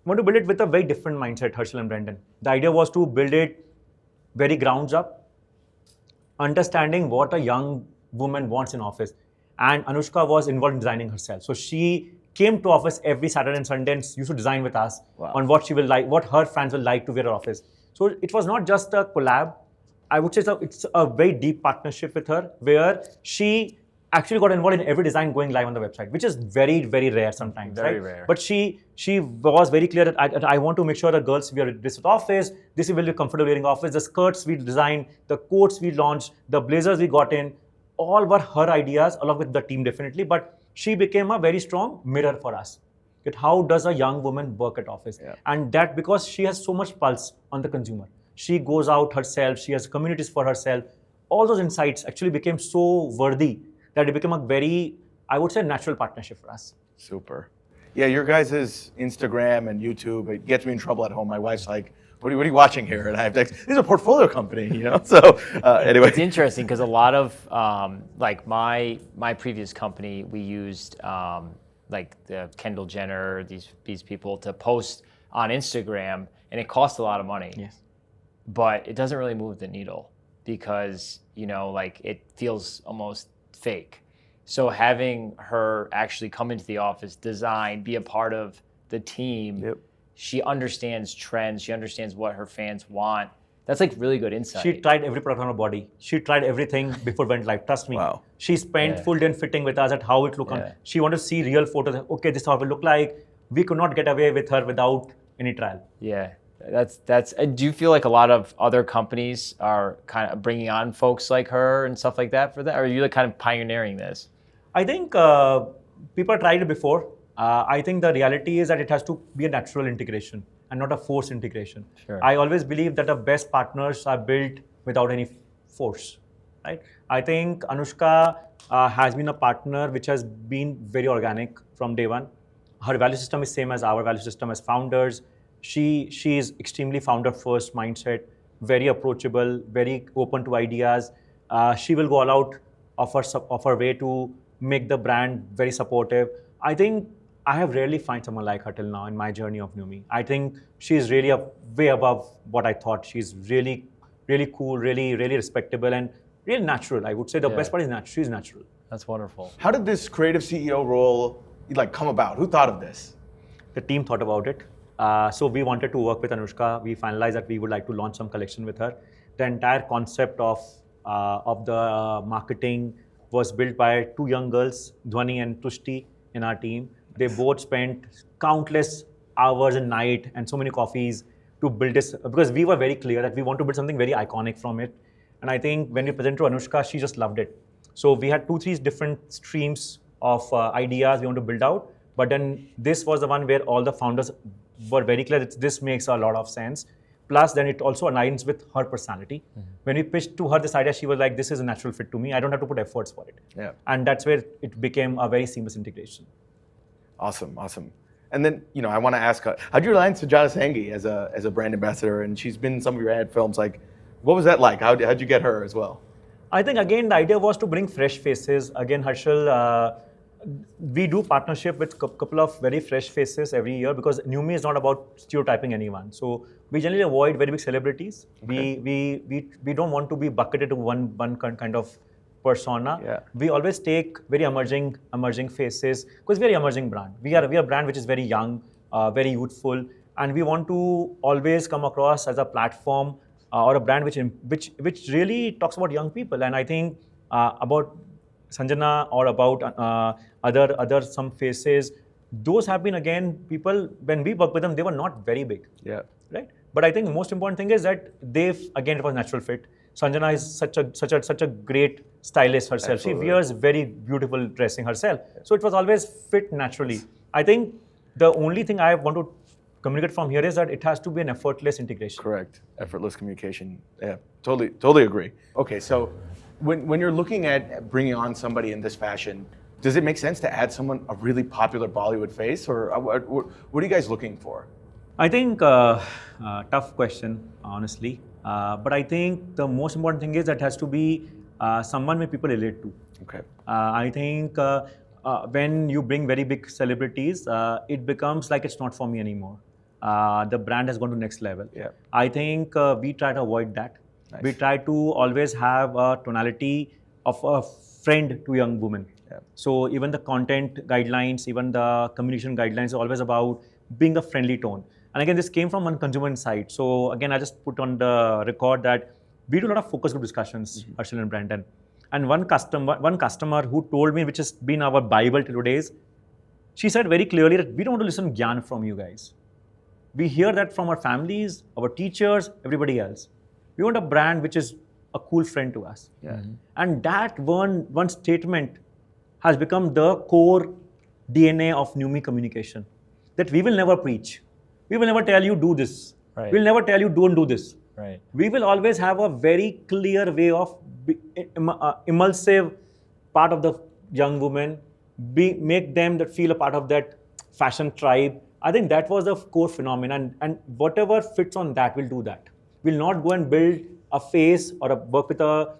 We want to build it with a very different mindset, Herschel and Brendan. The idea was to build it very grounds up, understanding what a young woman wants in office. And Anushka was involved in designing herself. So she came to office every Saturday and Sunday and used to design with us on what she will like, what her fans will like to wear at office. So it was not just a collab. I would say it's a very deep partnership with her where she actually got involved in every design going live on the website, which is very, very rare sometimes. Very rare. But she was very clear that I want to make sure that girls wear this at office, this will be comfortable wearing office, the skirts we designed, the coats we launched, the blazers we got in, all were her ideas along with the team definitely, but she became a very strong mirror for us. How does a young woman work at office? And that because she has so much pulse on the consumer. She goes out herself, she has communities for herself. All those insights actually became so worthy that it became a very, I would say, natural partnership for us. Super. Yeah, your guys' Instagram and YouTube, it gets me in trouble at home. My wife's like, what are you watching here? And I have to, this is a portfolio company, you know? So anyway. It's interesting because a lot of, like my previous company, we used like the Kendall Jenner, these people to post on Instagram, and it costs a lot of money. Yes. But it doesn't really move the needle because, you know, like it feels almost fake. So having her actually come into the office, design, be a part of the team, she understands trends, she understands what her fans want. That's like really good insight. She tried every product on her body. She tried everything before it went live. Trust me. Wow. She spent full day in fitting with us at how it looked. She wanted to see real photos. Okay, this is how it will look like. We could not get away with her without any trial. Yeah, that's. Do you feel like a lot of other companies are kind of bringing on folks like her and stuff like that for that? Or are you like kind of pioneering this? I think people tried it before. I think the reality is that it has to be a natural integration and not a forced integration. Sure. I always believe that the best partners are built without any force. right? I think Anushka has been a partner which has been very organic from day one. Her value system is same as our value system as founders. She is extremely founder first mindset, very approachable, very open to ideas. She will go all out of her way to make the brand very supportive. I think I have rarely find someone like her till now in my journey of NewMe. I think she is really way above what I thought. She's really cool, really respectable, and really natural. I would say the best part is natural. She's natural. That's wonderful. How did this creative CEO role like come about? Who thought of this? The team thought about it. So we wanted to work with Anushka. We finalized that we would like to launch some collection with her. The entire concept of the marketing was built by two young girls, Dhwani and Tushti, in our team. They both spent countless hours and night and so many coffees to build this, because we were very clear that we want to build something very iconic from it. And I think when we presented to Anushka, she just loved it. So we had 2-3 different streams of ideas we want to build out. But then this was the one where all the founders were very clear that this makes a lot of sense. Plus, then it also aligns with her personality. When we pitched to her this idea, she was like, this is a natural fit to me. I don't have to put efforts for it. Yeah. And that's where it became a very seamless integration. Awesome. And then, I want to ask, how'd you align Sujata Sanghi as a brand ambassador? And she's been in some of your ad films. Like, what was that like? How'd you get her as well? I think, again, the idea was to bring fresh faces. Again, Harshal, we do partnership with a couple of very fresh faces every year, because NewMe is not about stereotyping anyone. So we generally avoid very big celebrities. Okay. We don't want to be bucketed to one kind of persona. Yeah. We always take very emerging faces, because we're an emerging brand. We are a brand which is very young, very youthful, and we want to always come across as a platform or a brand which really talks about young people. And I think about Sanjana or about other some faces, those have been, again, people, when we work with them, they were not very big. Yeah. Right? But I think the most important thing is that it was natural fit. Sanjana is such a great stylist herself. Absolutely. She wears very beautiful dressing herself. So it was always fit naturally. I think the only thing I want to communicate from here is that it has to be an effortless integration. Correct. Effortless communication. Yeah, totally agree. Okay, so when you're looking at bringing on somebody in this fashion, does it make sense to add a really popular Bollywood face, or what are you guys looking for? I think tough question, honestly. But I think the most important thing is that it has to be someone where people relate to. Okay. I think when you bring very big celebrities, it becomes like it's not for me anymore. The brand has gone to next level. Yeah. I think we try to avoid that. Nice. We try to always have a tonality of a friend to young women. Yeah. So even the content guidelines, even the communication guidelines are always about being a friendly tone. And again, this came from one consumer insight. So again, I just put on the record that we do a lot of focus group discussions, Harshal and Brandon. And one customer who told me, which has been our Bible till today's, she said very clearly that we don't want to listen to Gyan from you guys. We hear that from our families, our teachers, everybody else. We want a brand which is a cool friend to us. Yeah. Mm-hmm. And that one statement has become the core DNA of NewMe communication. That we will never preach. We will never tell you do this. Right. We'll never tell you don't do this. Right. We will always have a very clear way of emulsive part of the young woman, make them that feel a part of that fashion tribe. I think that was the core phenomenon, and whatever fits on that, we'll do that. We'll not go and build a face or work with a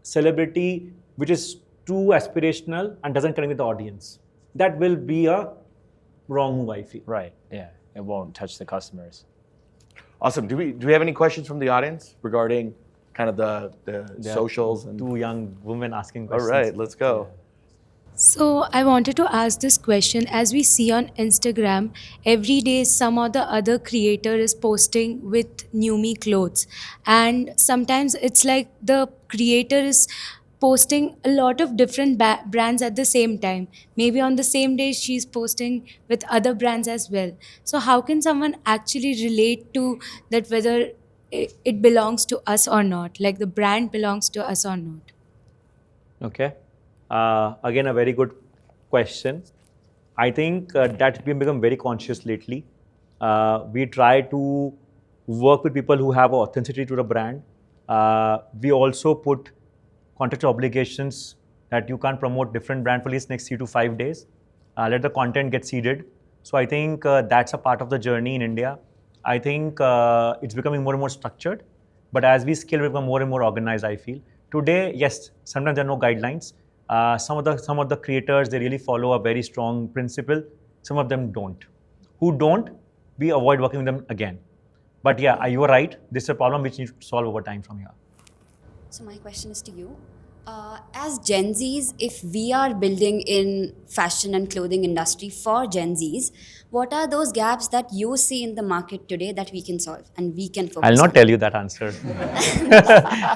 celebrity which is too aspirational and doesn't connect with the audience. That will be a wrong move, I feel. Right. Yeah. It won't touch the customers. Awesome. Do we have any questions from the audience regarding kind of the socials? And Two young women asking all questions. right, let's go. So I wanted to ask this question. As we see on Instagram, every day some or the other creator is posting with NewMe clothes. And sometimes it's like the creator is posting a lot of different brands at the same time. Maybe on the same day she's posting with other brands as well. So how can someone actually relate to that, whether it belongs to us or not, like the brand belongs to us or not? Okay. Again, a very good question. I think that we've become very conscious lately. We try to work with people who have authenticity to the brand. We also put contractual obligations that you can't promote different brand for at least next 3 to 5 days. Let the content get seeded. So I think that's a part of the journey in India. I think it's becoming more and more structured. But as we scale, we become more and more organized, I feel. Today, yes, sometimes there are no guidelines. Some of the creators, they really follow a very strong principle. Some of them don't. Who don't, we avoid working with them again. But yeah, you are right. This is a problem which needs to solve over time from here. So my question is to you. As Gen Zs, if we are building in fashion and clothing industry for Gen Zs, what are those gaps that you see in the market today that we can solve and we can focus I'll not on? tell you that answer.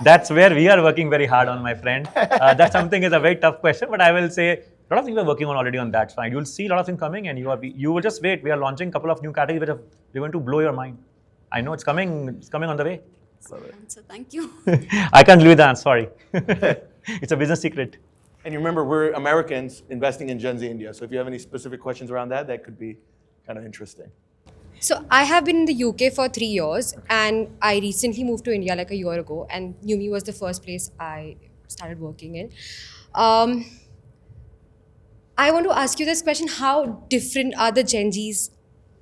That's where we are working very hard on, my friend. That's something is a very tough question, but I will say a lot of things we're working on already on that side. You'll see a lot of things coming, and you will just wait. We are launching a couple of new categories which are going to blow your mind. I know it's coming. It's coming on the way. So thank you. I can't believe that. Sorry. It's a business secret. And you remember, we're Americans investing in Gen Z India. So if you have any specific questions around that, that could be kind of interesting. So I have been in the UK for 3 years, and I recently moved to India like a year ago, and NewMe was the first place I started working in. I want to ask you this question: how different are the Gen Zs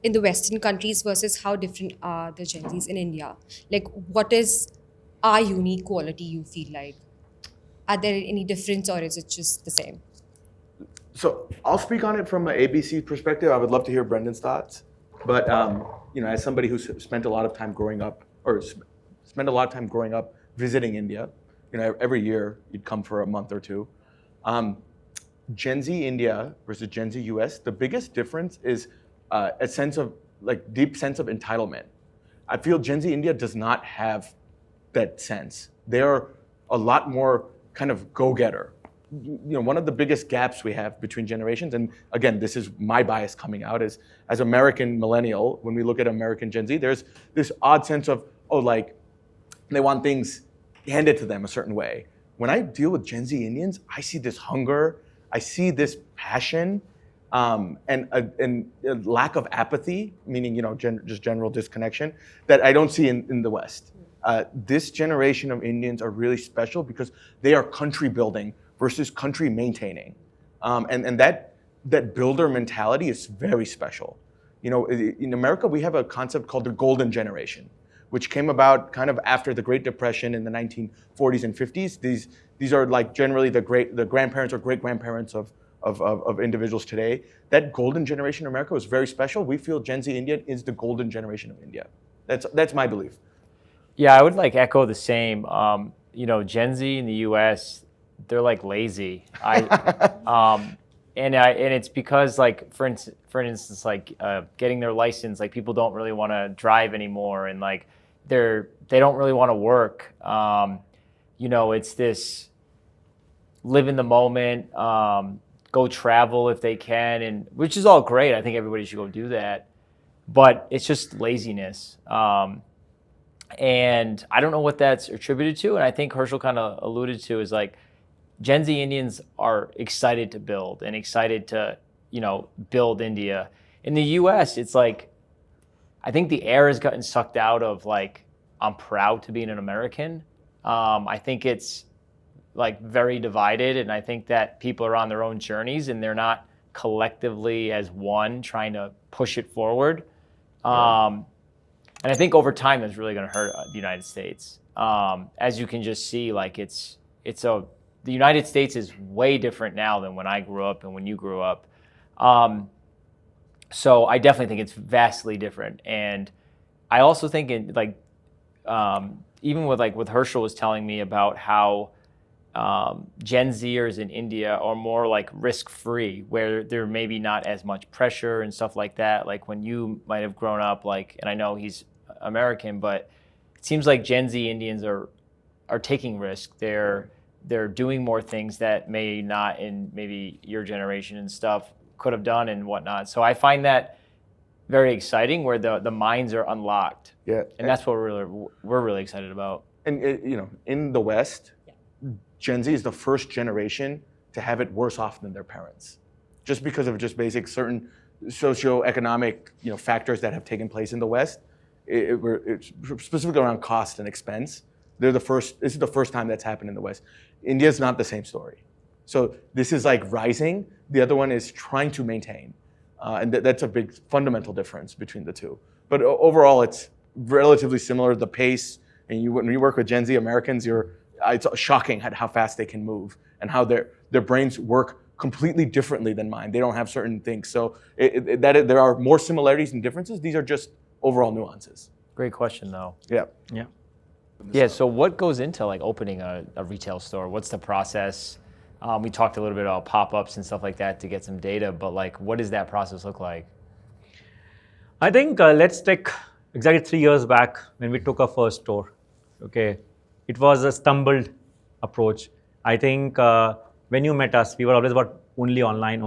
in the Western countries versus how different are the Gen Zs in India? Like, what is our unique quality you feel like? Are there any difference, or is it just the same? So I'll speak on it from an ABC perspective. I would love to hear Brendan's thoughts. But as somebody who's spent a lot of time growing up, visiting India, every year you'd come for a month or two. Gen Z India versus Gen Z US, the biggest difference is a sense of deep sense of entitlement. I feel Gen Z India does not have that sense. They're a lot more kind of go-getter. One of the biggest gaps we have between generations, and again, this is my bias coming out, is as American millennial, when we look at American Gen Z, there's this odd sense of, they want things handed to them a certain way. When I deal with Gen Z Indians, I see this hunger, I see this passion, and a lack of apathy, meaning just general disconnection, that I don't see in the West. This generation of Indians are really special because they are country building versus country maintaining. And that builder mentality is very special. In America, we have a concept called the golden generation, which came about kind of after the Great Depression in the 1940s and 50s. These are generally the grandparents or great-grandparents of individuals today. That golden generation in America was very special. We feel Gen Z India is the golden generation of India. That's my belief. Yeah, I would echo the same. Gen Z in the U.S., they're lazy. And it's because for instance, getting their license, people don't really want to drive anymore, and they don't really want to work. It's this live in the moment, go travel if they can, and which is all great. I think everybody should go do that, but it's just laziness. And I don't know what that's attributed to. And I think Herschel kind of alluded to is Gen Z Indians are excited to build and excited to, build India. In the US, it's I think the air has gotten sucked out of I'm proud to be an American. I think it's very divided. And I think that people are on their own journeys and they're not collectively as one trying to push it forward. And I think over time that's really going to hurt the United States. As you can just see, the United States is way different now than when I grew up and when you grew up. So I definitely think it's vastly different. And I also think even with Herschel was telling me about how Gen Zers in India are more risk-free, where there may be not as much pressure and stuff like that. When you might have grown up, and I know he's American, but it seems like Gen Z Indians are taking risks. They're doing more things that may not in maybe your generation and stuff could have done and whatnot. So I find that very exciting, where the minds are unlocked. Yeah, and that's what we're really excited about. And in the West, Gen Z is the first generation to have it worse off than their parents, just because of just basic certain socioeconomic factors that have taken place in the West. It's specifically around cost and expense. They're the first. This is the first time that's happened in the West. India's not the same story. So this is like rising. The other one is trying to maintain, and that's a big fundamental difference between the two. But overall, it's relatively similar. The pace, and when you work with Gen Z Americans, it's shocking at how fast they can move and how their brains work completely differently than mine. They don't have certain things. So there are more similarities and differences. These are just overall nuances. Great question, though. Yeah. Yeah. Yeah. So what goes into like opening a retail store? What's the process? We talked a little bit about pop-ups and stuff like that to get some data, but like, what does that process look like? I think let's take exactly 3 years back when we took our first store. Okay, it was a stumbled approach. I think when you met us, we were always about only online.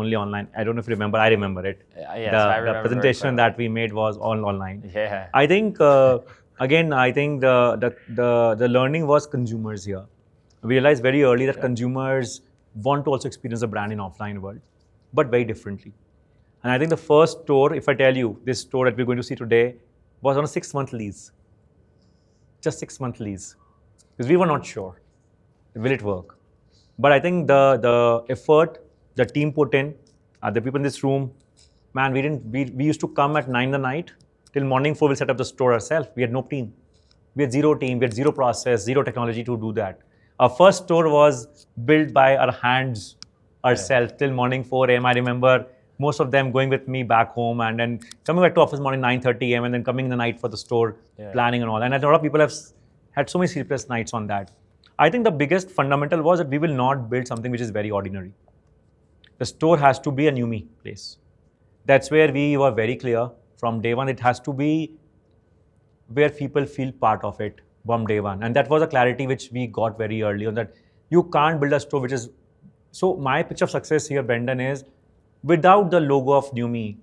I don't know if you remember. I remember it. Yes, the, I remember the presentation that we made was all online. Yeah. I think again, I think the learning was consumers here. We realized very early that consumers want to also experience the brand in offline world, but very differently. And I think the first store, if I tell you, this store that we're going to see today was on a 6-month lease. Just 6-month lease. Because we were not sure, will it work? But I think the effort the team put in, the people in this room, man, we used to come at 9 in the night, till morning 4 we'll set up the store ourselves. We had no team. We had zero team, we had zero process, zero technology to do that. Our first store was built by our hands ourselves till morning 4 a.m. I remember most of them going with me back home and then coming back to office morning 9:30 a.m. and then coming in the night for the store, planning and all. And a lot of people have had so many sleepless nights on that. I think the biggest fundamental was that we will not build something which is very ordinary. The store has to be a NewMe place. That's where we were very clear from day one. It has to be where people feel part of it from day one. And that was a clarity which we got very early on, that you can't build a store which is... So my picture of success here, Brendan, is without the logo of NewMe,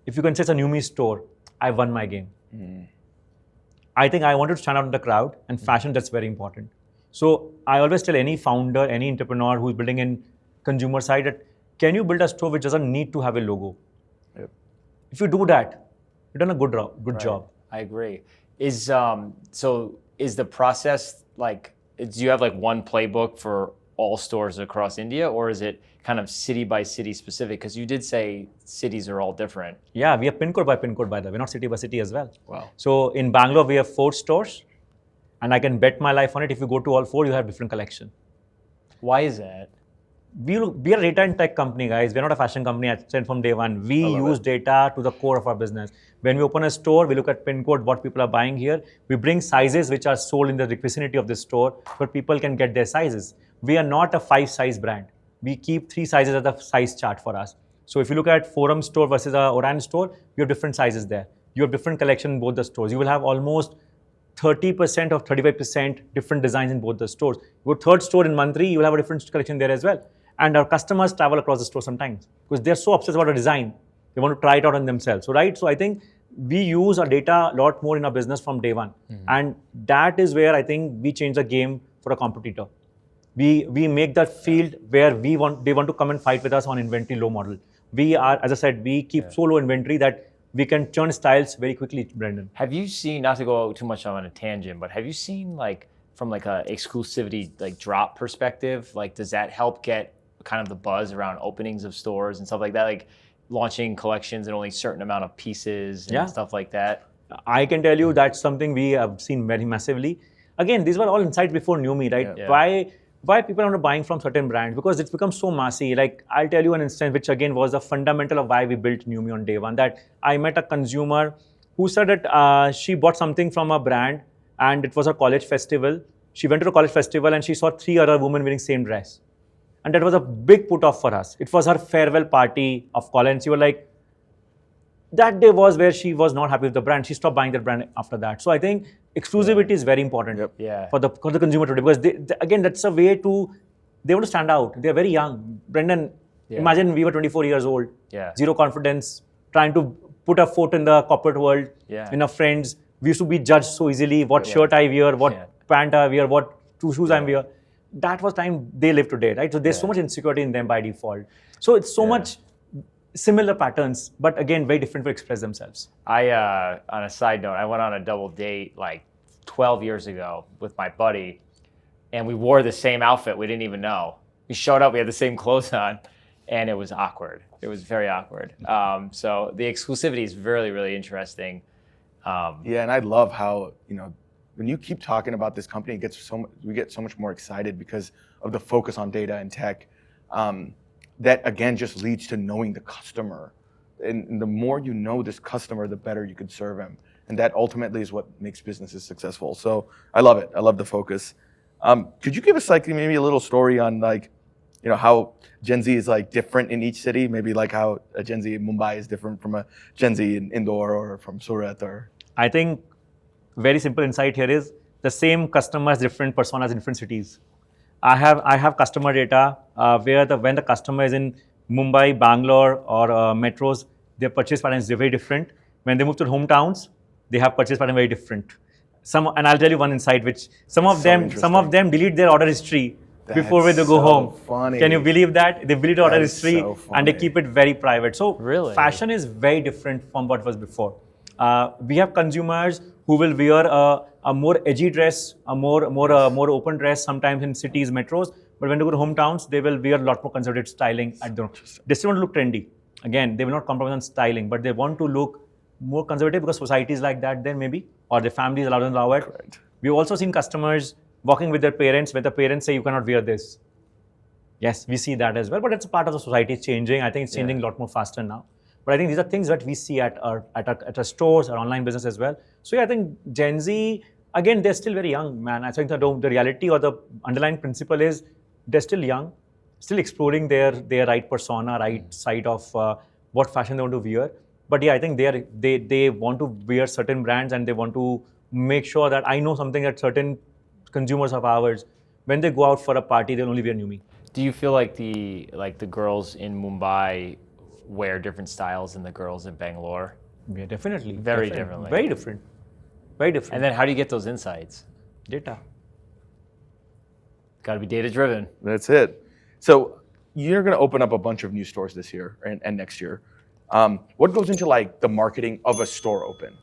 if you can say it's a NewMe store, I won my game. I think I wanted to stand out in the crowd, and fashion, that's very important. So I always tell any founder, any entrepreneur who's building in consumer side that, can you build a store which doesn't need to have a logo? Yep. If you do that, you've done a good job. I agree. Is the process like, do you have like one playbook for all stores across India, or is it kind of city by city specific? Because you did say cities are all different. Yeah, we are pin code by the way, not city by city as well. Wow. So in Bangalore, we have 4 stores, and I can bet my life on it. If you go to all 4, you have different collection. Why is that? We are a data and tech company, guys. We're not a fashion company. I said from day one. We use data to the core of our business. When we open a store, we look at pin code, what people are buying here. We bring sizes which are sold in the vicinity of the store, but people can get their sizes. We are not a 5-size brand. We keep 3 sizes as the size chart for us. So if you look at Forum store versus a Orange store, you have different sizes there. You have different collection in both the stores. You will have almost 30% or 35% different designs in both the stores. Your third store in Mantri, you will have a different collection there as well. And our customers travel across the store sometimes because they're so obsessed about a design. They want to try it out on themselves. So, right? So I think we use our data a lot more in our business from day one. And that is where I think we change the game for a competitor. We make that field where they want to come and fight with us on inventory low model. We are, as I said, we keep so low inventory that we can churn styles very quickly, Brendan. Have you seen, not to go too much on a tangent, but have you seen like from like a exclusivity like drop perspective, like does that help get kind of the buzz around openings of stores and stuff like that, like launching collections in only a certain amount of pieces and stuff like that? I can tell you that's something we have seen very massively. Again, these were all insights before NewMe, right? Yeah. Why people are not buying from certain brands? Because it's become so massy. Like I'll tell you an instance, which again was the fundamental of why we built NewMe on day one. That I met a consumer who said that she bought something from a brand and it was a college festival. She went to a college festival and she saw 3 other women wearing same dress. And that was a big put off for us. It was her farewell party of college. And she was like, that day was where she was not happy with the brand. She stopped buying that brand after that. So I think exclusivity is very important for the consumer today, because again, that's a way they want to stand out. They're very young. Brendan, imagine we were 24 years old, zero confidence, trying to put a foot in the corporate world, in our friends. We used to be judged so easily, what shirt I wear, what pant I wear, what shoes I wear. That was time they live today, right? So there's so much insecurity in them by default. So it's so much similar patterns, but again, very different to express themselves. On a side note, I went on a double date like 12 years ago with my buddy, and we wore the same outfit. We didn't even know. We showed up, we had the same clothes on, and it was awkward. It was very awkward. So the exclusivity is really, really interesting. Yeah, and I love how, when you keep talking about this company, we get so much more excited because of the focus on data and tech. That again just leads to knowing the customer. And the more you know this customer, the better you could serve him. And that ultimately is what makes businesses successful. So I love it. I love the focus. Could you give us maybe a little story on how Gen Z is different in each city? Maybe how a Gen Z in Mumbai is different from a Gen Z in Indore or from Surat or... I think very simple insight here is the same customer has different personas in different cities. I have customer data where when the customer is in Mumbai, Bangalore or metros, their purchase patterns are very different. When they move to hometowns, they have purchase pattern very different. And I'll tell you one insight, which some of them delete their order history before they go home. Funny. Can you believe that? They delete order That is history so and they funny. keep it very private. So Really? fashion is very different from what was before. We have consumers who will wear a more edgy dress, a more open dress sometimes in cities, metros. But when they go to hometowns, they will wear a lot more conservative styling. They still want to look trendy. Again, they will not compromise on styling, but they want to look more conservative because society is like that then maybe, or their families allow them to allow it. Correct. We've also seen customers walking with their parents, where the parents say you cannot wear this. Yes, we see that as well, but it's a part of the society changing. I think it's changing a lot more faster now. But I think these are things that we see at our stores, our online business as well. So yeah, I think Gen Z, again, they're still very young, man. I think the reality or the underlying principle is they're still young, still exploring their right persona, right side of what fashion they want to wear. But yeah, I think they want to wear certain brands and they want to make sure that I know something that certain consumers of ours, when they go out for a party, they'll only wear NewMe. Do you feel like the girls in Mumbai wear different styles than the girls in Bangalore? Yeah, definitely. Very Definitely. differently. Very different. Very different. And then how do you get those insights? Data. Got to be data driven. That's it. So you're going to open up a bunch of new stores this year and next year. What goes into the marketing of a store open?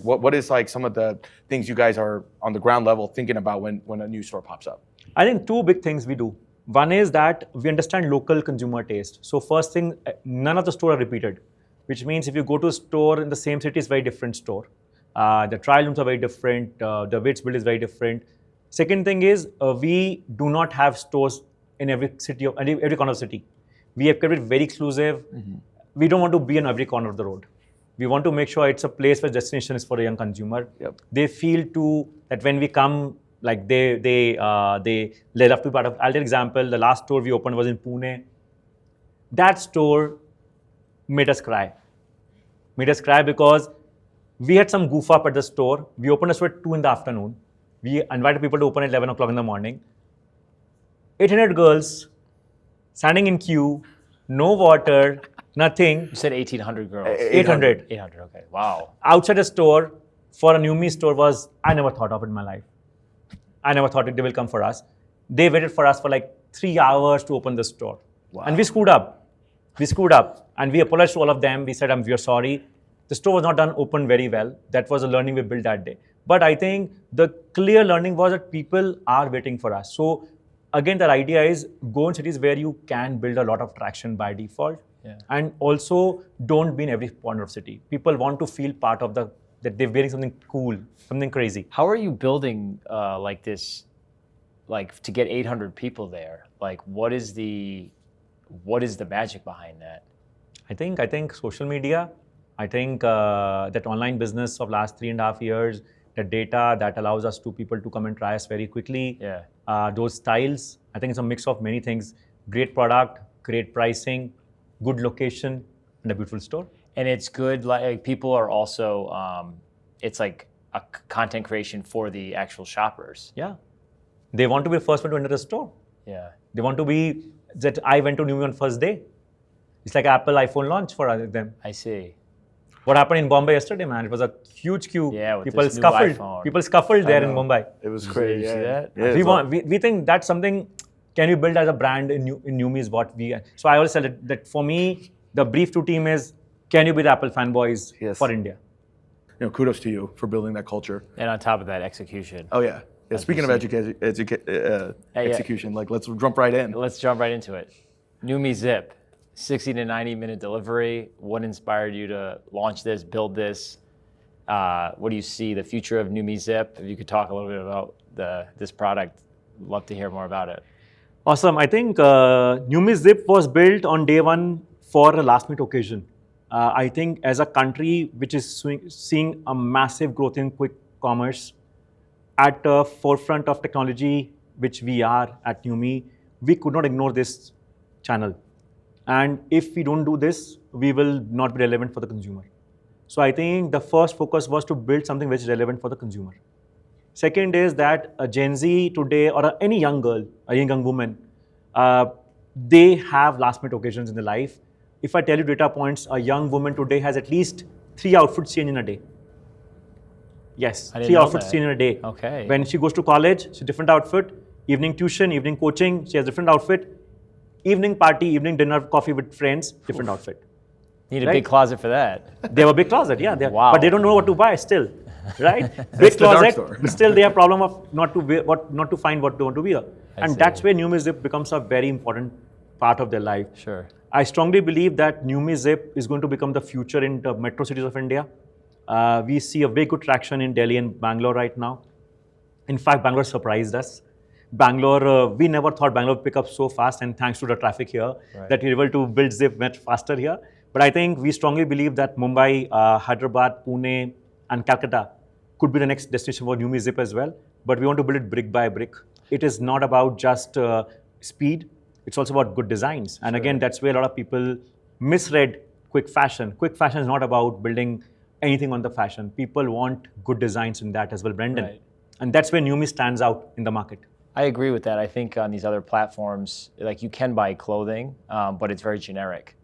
What is some of the things you guys are on the ground level thinking about when a new store pops up? I think two big things we do. One is that we understand local consumer taste. So first thing, none of the stores are repeated, which means if you go to a store in the same city, it's a very different store. The trial rooms are very different. The way it's built is very different. Second thing is we do not have stores in every city, every corner of the city. We have kept it very exclusive. Mm-hmm. We don't want to be in every corner of the road. We want to make sure it's a place where destination is for a young consumer. Yep. They feel that when we come, they love to be part of. I'll take an example. The last store we opened was in Pune. That store made us cry. Made us cry because we had some goof up at the store. We opened a store at 2 in the afternoon. We invited people to open at 11 o'clock in the morning. 800 girls standing in queue, no water, nothing. You said 1,800 girls. 800. 800, okay. Wow. Outside a store for a NewMe store I never thought of it in my life. I never thought they will come for us. They waited for us for 3 hours to open the store. Wow. And we screwed up. And we apologized to all of them. We said, we are sorry. The store was not open very well. That was a learning we built that day. But I think the clear learning was that people are waiting for us. So again, the idea is go in cities where you can build a lot of traction by default. Yeah. And also don't be in every corner of city. People want to feel part of that they're wearing something cool, something crazy. How are you building this, to get 800 people there? What is the magic behind that? I think social media. I think that online business of last 3.5 years, the data that allows us people to come and try us very quickly. Yeah. Those styles. I think it's a mix of many things. Great product, great pricing, good location, and a beautiful store. And it's good, people are also, it's a content creation for the actual shoppers. Yeah. They want to be the first one to enter the store. Yeah. They want to be that I went to NewMe on first day. It's like Apple iPhone launch for them. I see. What happened in Bombay yesterday, man? It was a huge queue. Yeah, with people this new scuffled. iPhone. People scuffled there in Mumbai. It was Did crazy. you see that? Yeah, We think that's something can we build as a brand in NewMe is what we. So I always said that for me, the brief to team is, can you be the Apple fanboys for India? kudos to you for building that culture. And on top of that, execution. Oh yeah. Speaking of execution, like let's jump right in. Let's jump right into it. NewMe Zip, 60 to 90-minute delivery. What inspired you to launch this, build this? What do you see the future of NewMe Zip? If you could talk a little bit about this product, love to hear more about it. Awesome. I think NewMe Zip was built on day one for a last minute occasion. I think as a country which is seeing a massive growth in quick commerce, at the forefront of technology, which we are at NewMe, we could not ignore this channel. And if we don't do this, we will not be relevant for the consumer. So I think the first focus was to build something which is relevant for the consumer. Second is that a Gen Z today, or any young girl, a young woman, they have last minute occasions in their life. If I tell you data points, a young woman today has at least 3 outfits changed in a day. Yes, 3 outfits changed in a day. Okay. When she goes to college, she's a different outfit. Evening tuition, evening coaching, she has a different outfit. Evening party, evening dinner, coffee with friends, different outfit. Need a big closet for that. They have a big closet, yeah. Wow. But they don't know what to buy still, right? Big closet, but still they have problem of not to find what they want to wear. And that's where NewMe Zip becomes a very important part of their life. Sure. I strongly believe that NewMe Zip is going to become the future in the metro cities of India. We see a very good traction in Delhi and Bangalore right now. In fact, Bangalore surprised us. Bangalore, we never thought Bangalore would pick up so fast, and thanks to the traffic here, that we're able to build Zip much faster here. But I think we strongly believe that Mumbai, Hyderabad, Pune, and Calcutta could be the next destination for NewMe Zip as well. But we want to build it brick by brick. It is not about just speed. It's also about good designs. And again, that's where a lot of people misread quick fashion. Quick fashion is not about building anything on the fashion. People want good designs in that as well, Brendan. Right. And that's where NewMe stands out in the market. I agree with that. I think on these other platforms, like you can buy clothing, but it's very generic.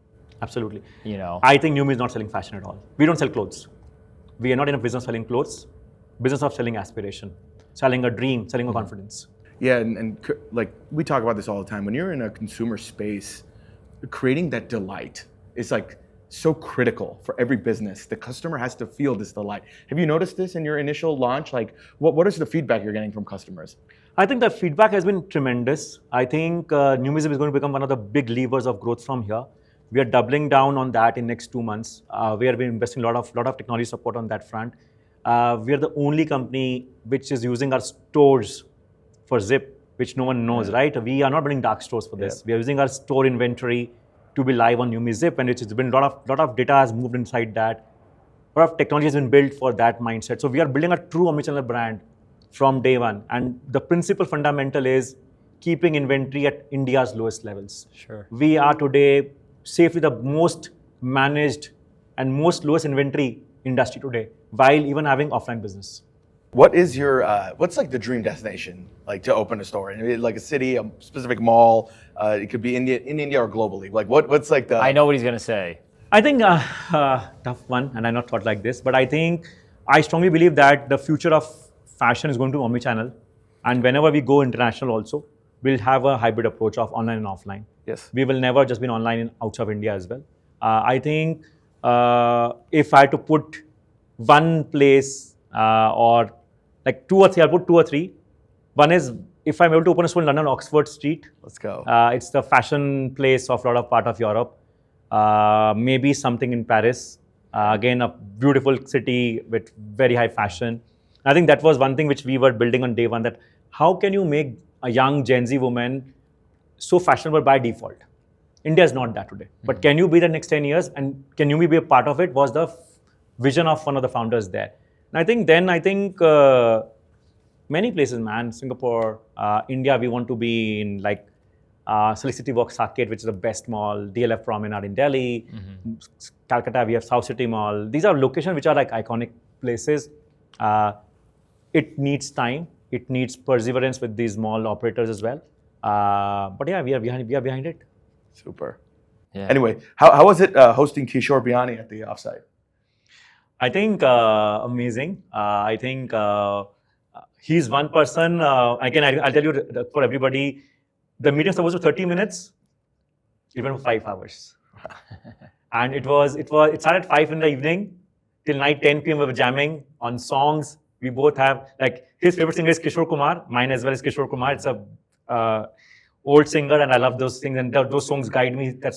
Absolutely. I think NewMe is not selling fashion at all. We don't sell clothes. We are not in a business of selling clothes. Business of selling aspiration, selling a dream, selling a confidence. Yeah, and like we talk about this all the time. When you're in a consumer space, creating that delight is like so critical for every business. The customer has to feel this delight. Have you noticed this in your initial launch? Like, what is the feedback you're getting from customers? I think the feedback has been tremendous. I think NewMe is going to become one of the big levers of growth from here. We are doubling down on that in next 2 months. We are investing a lot of technology support on that front. We are the only company which is using our stores for Zip, which no one knows, right? We are not building dark stores for this. We are using our store inventory to be live on NewMe Zip, and it's been a lot of data has moved inside that. A lot of technology has been built for that mindset. So we are building a true omnichannel brand from day one. And the principal fundamental is keeping inventory at India's lowest levels. Sure. We are today safely the most managed and most lowest inventory industry today, while even having offline business. What is your, what's like the dream destination, like to open a store? Like a city, a specific mall, it could be in India or globally. Like what's like the... I know what he's going to say. I think, tough one, and I not thought like this, but I strongly believe that the future of fashion is going to omnichannel. And whenever we go international also, we'll have a hybrid approach of online and offline. Yes. We will never just be online and outside of India as well. I think if I had to put one place or like 2 or 3, I'll put 2 or 3. One is if I'm able to open a store in London, Oxford Street. Let's go. It's the fashion place of a lot of part of Europe. Maybe something in Paris. Again, a beautiful city with very high fashion. I think that was one thing which we were building on day one, that how can you make a young Gen Z woman so fashionable by default? India is not that today. But can you be the next 10 years and can you be a part of it was the vision of one of the founders there. And I think many places, man, Singapore, India, we want to be in like City Walk Saket, which is the best mall, DLF Promenade in Delhi, Calcutta, we have South City Mall. These are locations which are like iconic places. It needs time. It needs perseverance with these mall operators as well. But yeah, we are behind it. Super. Yeah. Anyway, how was it hosting Kishore Biani at the offsite? I think amazing. I think he's one person. Again, I'll tell you for everybody, the meeting was supposed to be 30 minutes. It went for 5 hours. And it started at 5 in the evening. till night 10 p.m. we were jamming on songs. We both have, like, his favorite singer is Kishore Kumar. Mine as well is Kishore Kumar. It's a old singer, and I love those things. And those songs guide me. That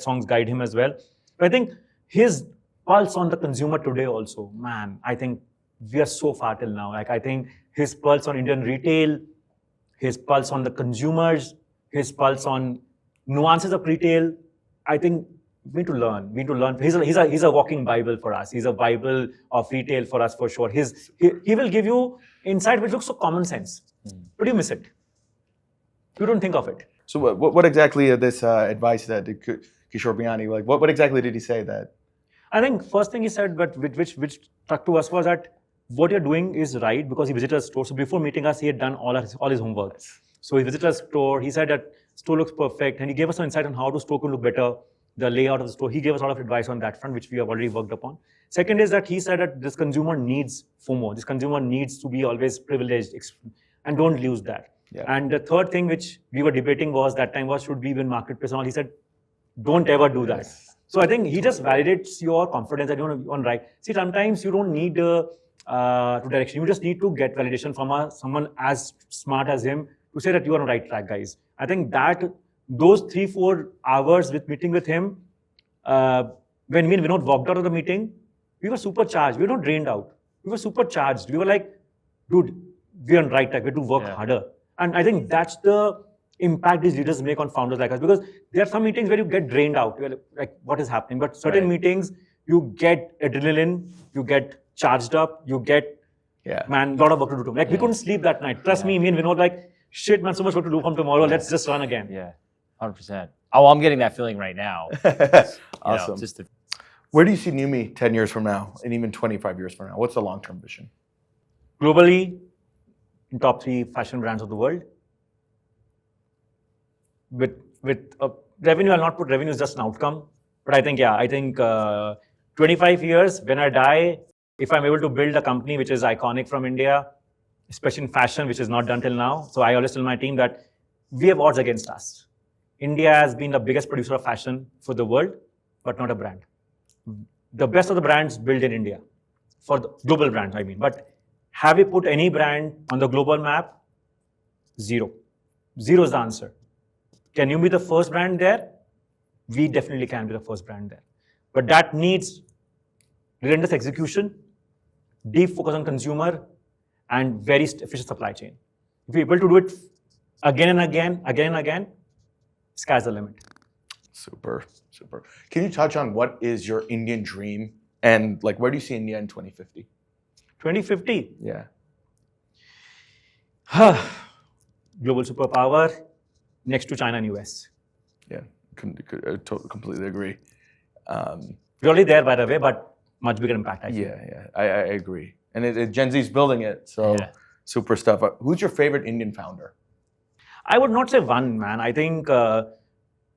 songs guide him as well. But I think his pulse on the consumer today also, man, I think we are so far till now. Like, I think his pulse on Indian retail, his pulse on the consumers, his pulse on nuances of retail, I think we need to learn. We need to learn. He's a walking Bible for us. He's a Bible of retail for us for sure. He will give you insight which looks so common sense, but you miss it. You don't think of it. So what exactly is this advice that Kishore Biani, like what exactly did he say that? I think first thing he said, but which struck to us was that what you're doing is right, because he visited a store. So before meeting us, he had done all his homework. So he visited a store. He said that store looks perfect, and he gave us some insight on how the store could look better, the layout of the store. He gave us a lot of advice on that front, which we have already worked upon. Second is that he said that this consumer needs FOMO. This consumer needs to be always privileged, and don't lose that. Yeah. And the third thing which we were debating was should we win marketplace and all. He said, don't ever do that. So I think he just validates your confidence that you're on right. See, sometimes you don't need to direction. You just need to get validation from someone as smart as him to say that you are on the right track, guys. I think that those 3-4 hours with meeting with him, when me and Vinod walked out of the meeting, we were supercharged. We were not drained out. We were supercharged. We were like, dude, we're on the right track. We have to work harder. And I think that's the impact these leaders make on founders like us, because there are some meetings where you get drained out. You're like, what is happening? But certain meetings, you get adrenaline, you get charged up, you get, man, a lot of work to do. Like, we couldn't sleep that night. Trust me and Vinod, like, shit, man, so much work to do from tomorrow. Let's just run again. Yeah, 100%. Oh, I'm getting that feeling right now. Awesome. Just Where do you see NewMe 10 years from now, and even 25 years from now? What's the long-term vision? Globally, in top 3 fashion brands of the world. With revenue, I'll not put revenue as just an outcome. But I think 25 years, when I die, if I'm able to build a company which is iconic from India, especially in fashion, which is not done till now. So I always tell my team that we have odds against us. India has been the biggest producer of fashion for the world, but not a brand. The best of the brands built in India, for the global brands, I mean. But have we put any brand on the global map? Zero. Zero is the answer. Can you be the first brand there? We definitely can be the first brand there. But that needs relentless execution, deep focus on consumer, and very efficient supply chain. If we're able to do it again and again, sky's the limit. Super. Can you touch on what is your Indian dream, and like where do you see India in 2050? 2050? Yeah. Global superpower next to China and US. Yeah, completely agree. We're already there, by the way, but much bigger impact, I think. Yeah, I agree. And Gen Z's building it, so super stuff. Who's your favorite Indian founder? I would not say one, man. I think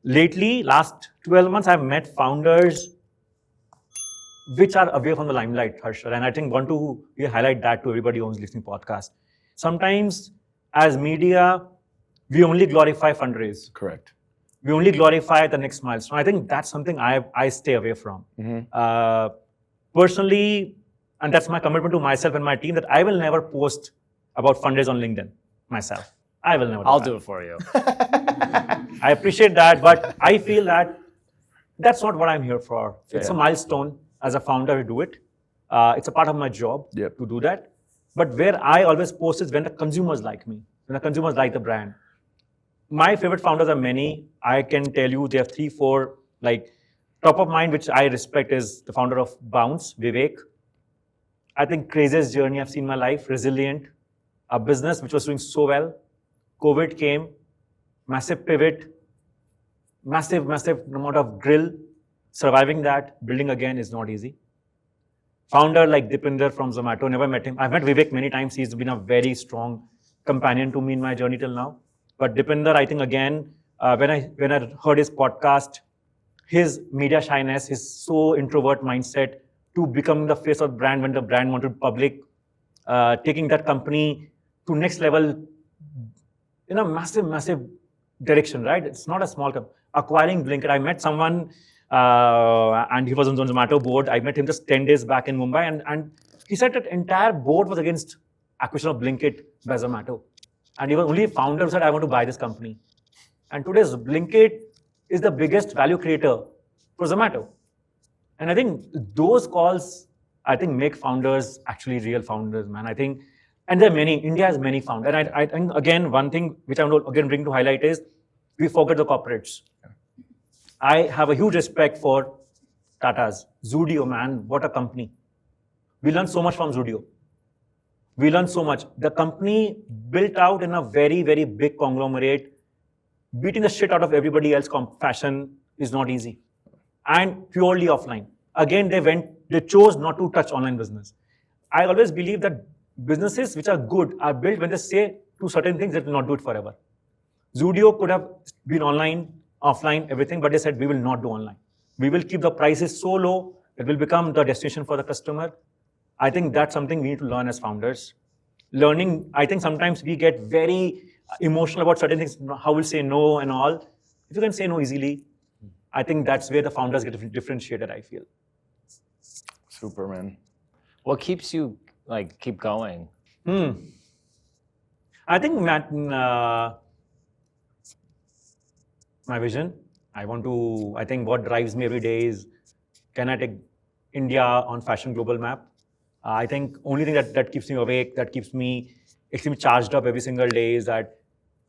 lately, last 12 months, I've met founders which are away from the limelight, Harshal. And I think want to highlight that to everybody who's listening to podcast. Sometimes, as media, we only glorify fundraise. Correct. We only glorify the next milestone. I think that's something I stay away from. Personally, and that's my commitment to myself and my team, that I will never post about fundraise on LinkedIn myself. I will never do I'll that. do it for you. I appreciate that, but I feel that that's not what I'm here for. It's a milestone. As a founder, I do it. It's a part of my job to do that. But where I always post is when the consumers like me, when the consumers like the brand. My favorite founders are many. I can tell you they have 3-4, like top of mind, which I respect is the founder of Bounce, Vivek. I think craziest journey I've seen in my life, resilient, a business which was doing so well. COVID came, massive pivot, massive amount of grill. Surviving that, building again is not easy. Founder like Dipinder from Zomato, never met him. I've met Vivek many times. He's been a very strong companion to me in my journey till now. But Dipinder, I think again, when I heard his podcast, his media shyness, his so introvert mindset to become the face of the brand when the brand wanted public, taking that company to next level in a massive direction, right? It's not a small company. Acquiring Blinkit. I met someone and he was on the Zomato board. I met him just 10 days back in Mumbai, and he said that entire board was against acquisition of Blinkit by Zomato. And he was only founder who said, I want to buy this company. And today's Blinkit is the biggest value creator for Zomato. And I think those calls, I think, make founders actually real founders, man. I think, and there are many, India has many founders. And I think, again, one thing which I want to again bring to highlight is we forget the corporates. I have a huge respect for Tata's. Zudio, man, what a company. We learned so much from Zudio. We learned so much. The company built out in a very, very big conglomerate. Beating the shit out of everybody else, fashion is not easy. And purely offline. Again, they chose not to touch online business. I always believe that businesses which are good are built when they say to certain things that will not do it forever. Zudio could have been online, offline, everything, but they said we will not do online. We will keep the prices so low that will become the destination for the customer. I think that's something we need to learn as founders. Learning, I think sometimes we get very emotional about certain things, how we'll say no and all. If you can say no easily, I think that's where the founders get differentiated, I feel. Super, man. What keeps you keep going? I think my vision. I think what drives me every day is, can I take India on fashion global map? I think only thing that keeps me awake, that keeps me extremely charged up every single day is that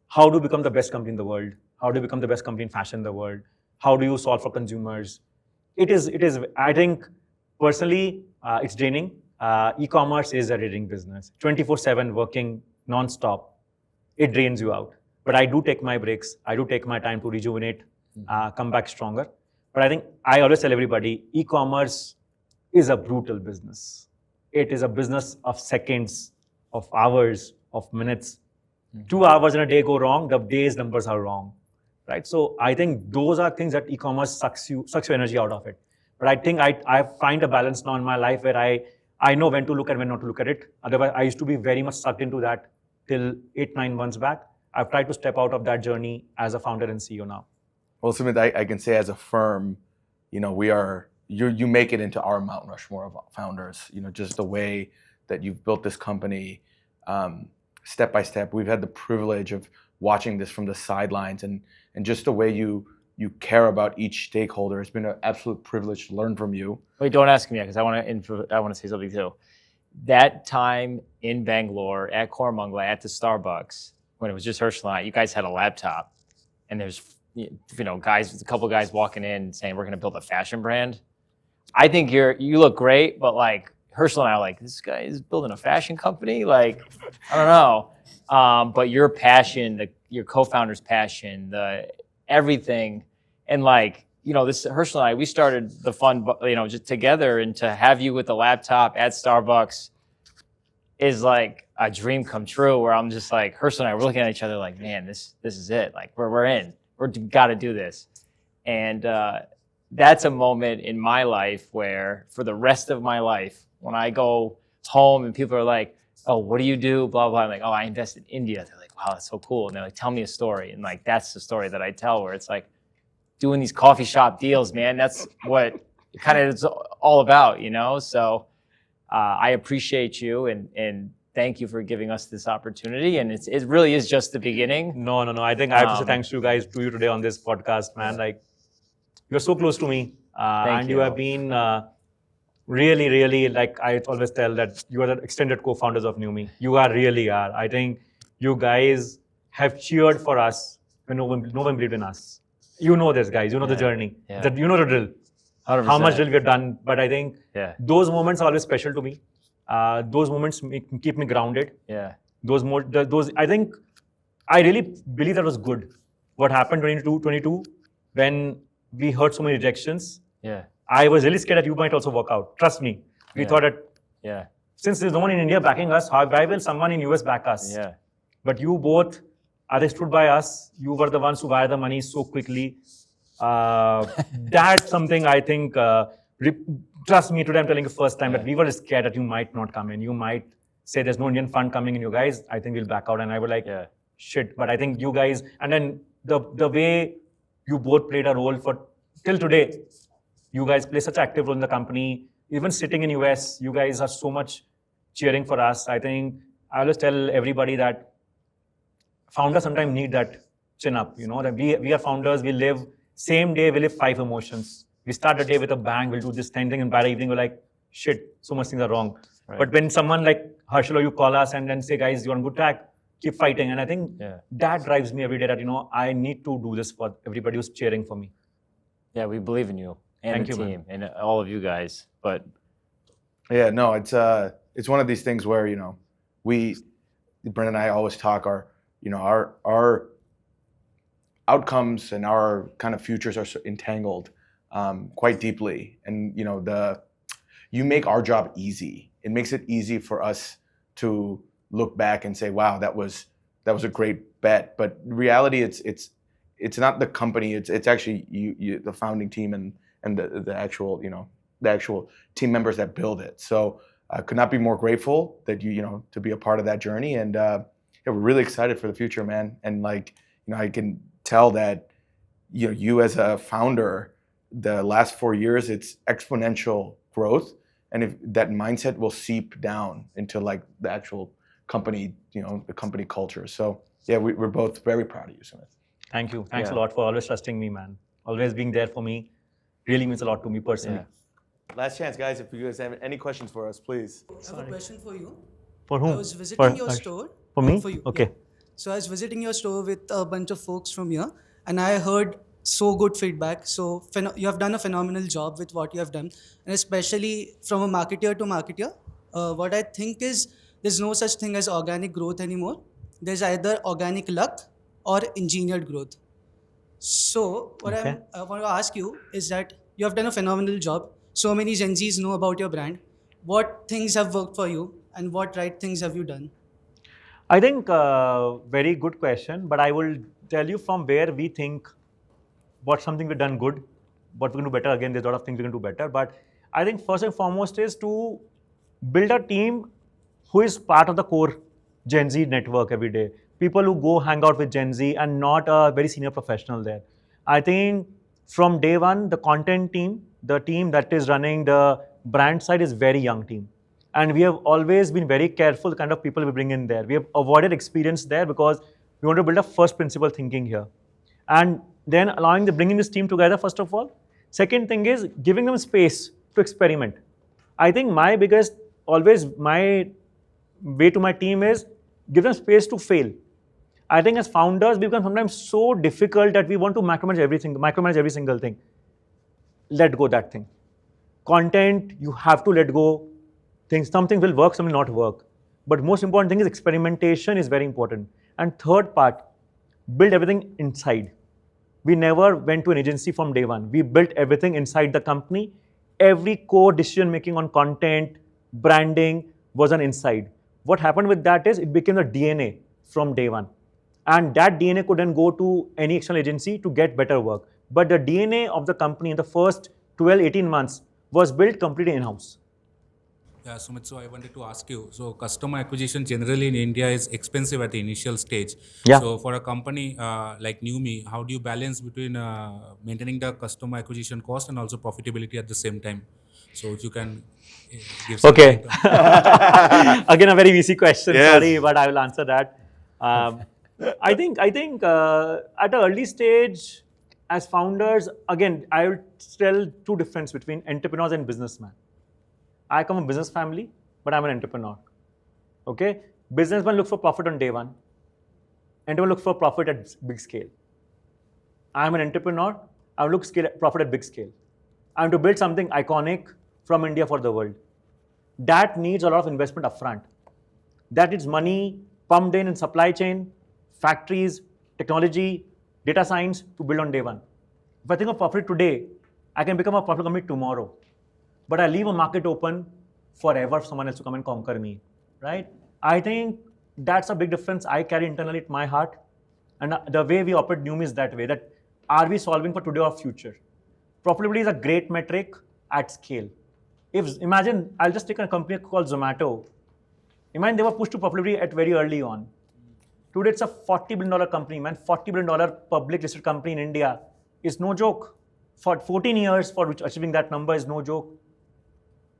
how do you become the best company in the world? How do you become the best company in fashion in the world? How do you solve for consumers? It is. I think personally, it's draining. E-commerce is a draining business. 24/7 working non-stop. It drains you out. But I do take my breaks. I do take my time to rejuvenate, come back stronger. But I think I always tell everybody, e-commerce is a brutal business. It is a business of seconds, of hours, of minutes. 2 hours in a day go wrong, the day's numbers are wrong, right? So I think those are things that e-commerce sucks your energy out of it. But I think I find a balance now in my life where I know when to look at when not to look at it. Otherwise, I used to be very much sucked into that till 8-9 months back. I've tried to step out of that journey as a founder and CEO now. Well, Sumit, I can say as a firm, you make it into our Mount Rushmore of founders. Just the way that you've built this company, step by step. We've had the privilege of watching this from the sidelines, and just the way you care about each stakeholder. It's been an absolute privilege to learn from you. Wait, don't ask me yet, because I want to say something too. That time in Bangalore at Koramangala at the Starbucks, when it was just Herschel and I, you guys had a laptop, and there's a couple guys walking in saying we're going to build a fashion brand. I think you look great, but Herschel and I are this guy is building a fashion company. I don't know. But your passion, your co-founder's passion, the everything, and this Herschel and I, we started the fun, just together, and to have you with the laptop at Starbucks is a dream come true. Where I'm just Herschel and I, we're looking at each other man, this is it. We're in. We're got to do this, and that's a moment in my life where, for the rest of my life, when I go home and people are oh, what do you do? Blah, blah. I'm oh, I invest in India. They're wow, that's so cool. And they're tell me a story. And that's the story that I tell, where it's doing these coffee shop deals, man. That's what it kind of is all about, So I appreciate you and thank you for giving us this opportunity. And it really is just the beginning. No. I think I have to say thanks to you today on this podcast, man. You're so close to me. And you have been really, really, I always tell that you are the extended co-founders of NewMe. You really are. I think you guys have cheered for us when no one believed in us. You know this, guys. You know the journey. Yeah. You know the drill. 100%. How much drill we've done. But I think those moments are always special to me. Those moments keep me grounded. Yeah. Those. I think I really believe that was good. What happened 22 when we heard so many rejections. Yeah. I was really scared that you might also walk out. Trust me. We thought that since there's no one in India backing us, why will someone in US back us? Yeah. But you both, they stood by us. You were the ones who wired the money so quickly. That's something I think, trust me, today I'm telling you first time that we were scared that you might not come in. You might say there's no Indian fund coming in, you guys. I think we'll back out. And I was shit. But I think you guys, and then the way you both played a role for till today, You guys play such an active role in the company. Even sitting in US, you guys are so much cheering for us. I think I always tell everybody that founders sometimes need that chin up. That we are founders. We live same day. We live 5 emotions. We start the day with a bang. We'll do this 10 thing, and by the evening we're like, shit, so much things are wrong. Right. But when someone like Harshal or you call us and then say, guys, you're on good track, keep fighting. And I think that drives me every day. That I need to do this for everybody who's cheering for me. Yeah, we believe in you and Thank the you, man. team and all of you guys. But Yeah, no, it's one of these things where Brendan and I always talk our outcomes and our kind of futures are so entangled quite deeply, and you make our job easy. It makes it easy for us to look back and say, wow, that was a great bet. But in reality, it's not the company. It's actually you the founding team and the actual the actual team members that build it. So I could not be more grateful that to be a part of that journey, and we're really excited for the future, man. And I can tell that you as a founder, the last 4 years, it's exponential growth, and if that mindset will seep down into the actual company, the company culture. So yeah, we're both very proud of you, Sumit. Thank you. Thanks a lot for always trusting me, man. Always being there for me really means a lot to me personally. Last chance, guys. If you guys have any questions for us, please. I have a question for you. For whom? I was visiting your store. For me? For you. Okay. Yeah. So I was visiting your store with a bunch of folks from here, and I heard so good feedback. So you have done a phenomenal job with what you have done, and especially from a marketer to marketer. What I think is there's no such thing as organic growth anymore. There's either organic luck or engineered growth. So what I want to ask you is that you have done a phenomenal job. So many Gen Zs know about your brand. What things have worked for you, and what right things have you done? I think very good question, but I will tell you from where we think what something we've done good, what we can do better. Again, there's a lot of things we can do better, but I think first and foremost is to build a team who is part of the core Gen Z network every day. People who go hang out with Gen Z and not a very senior professional there. I think from day one, the content team, the team that is running the brand side is very young team. And we have always been very careful the kind of people we bring in there. We have avoided experience there because we want to build a first principle thinking here. And then bringing this team together, first of all. Second thing is giving them space to experiment. I think my way to my team is give them space to fail. I think as founders, we become sometimes so difficult that we want to micromanage every single thing. Let go that thing. Content, you have to let go things. Some things will work, some will not work. But most important thing is experimentation is very important. And third part, build everything inside. We never went to an agency from day one. We built everything inside the company. Every core decision making on content, branding was on inside. What happened with that is it became the DNA from day one. And that DNA could then go to any external agency to get better work. But the DNA of the company in the first 12, 18 months was built completely in-house. Yeah, Sumit, so I wanted to ask you, so customer acquisition generally in India is expensive at the initial stage. Yeah. So for a company like NewMe, how do you balance between maintaining the customer acquisition cost and also profitability at the same time? So if you can give some Okay. light on- Again, a very easy question. Yes. Sorry, but I will answer that. I think at an early stage, as founders, again, I will tell two differences between entrepreneurs and businessmen. I come from a business family, but I'm an entrepreneur. Okay? Businessman looks for profit on day one. Entrepreneur looks for profit at big scale. I'm an entrepreneur. I look profit at big scale. I'm to build something iconic from India for the world. That needs a lot of investment upfront. That needs money pumped in supply chain, factories, technology, data science to build on day one. If I think of profit today, I can become a profit company tomorrow. But I leave a market open forever for someone else to come and conquer me, right? I think that's a big difference I carry internally at my heart. And the way we operate NewMe is that way, that are we solving for today or future? Profitability is a great metric at scale. Imagine, I'll just take a company called Zomato. Imagine they were pushed to profitability at very early on. Today it's a $40 billion company, man. $40 billion public listed company in India is no joke. For 14 years, for which achieving that number is no joke.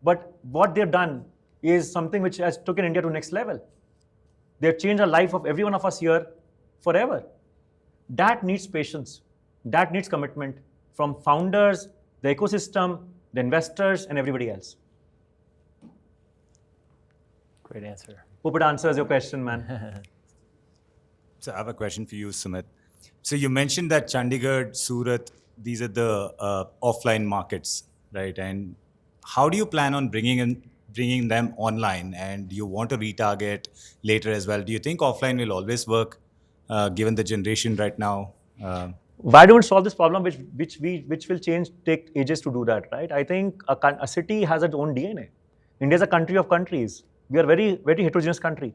But what they've done is something which has taken India to next level. They've changed the life of every one of us here forever. That needs patience. That needs commitment from founders, the ecosystem, the investors, and everybody else. Great answer. Hope it answers your question, man. So I have a question for you, Sumit. So you mentioned that Chandigarh, Surat, these are the offline markets, right? And how do you plan on bringing them online? And do you want to retarget later as well? Do you think offline will always work, given the generation right now? Why don't we solve this problem, which will take ages to do that, right? I think a city has its own DNA. India is a country of countries. We are a very, very heterogeneous country.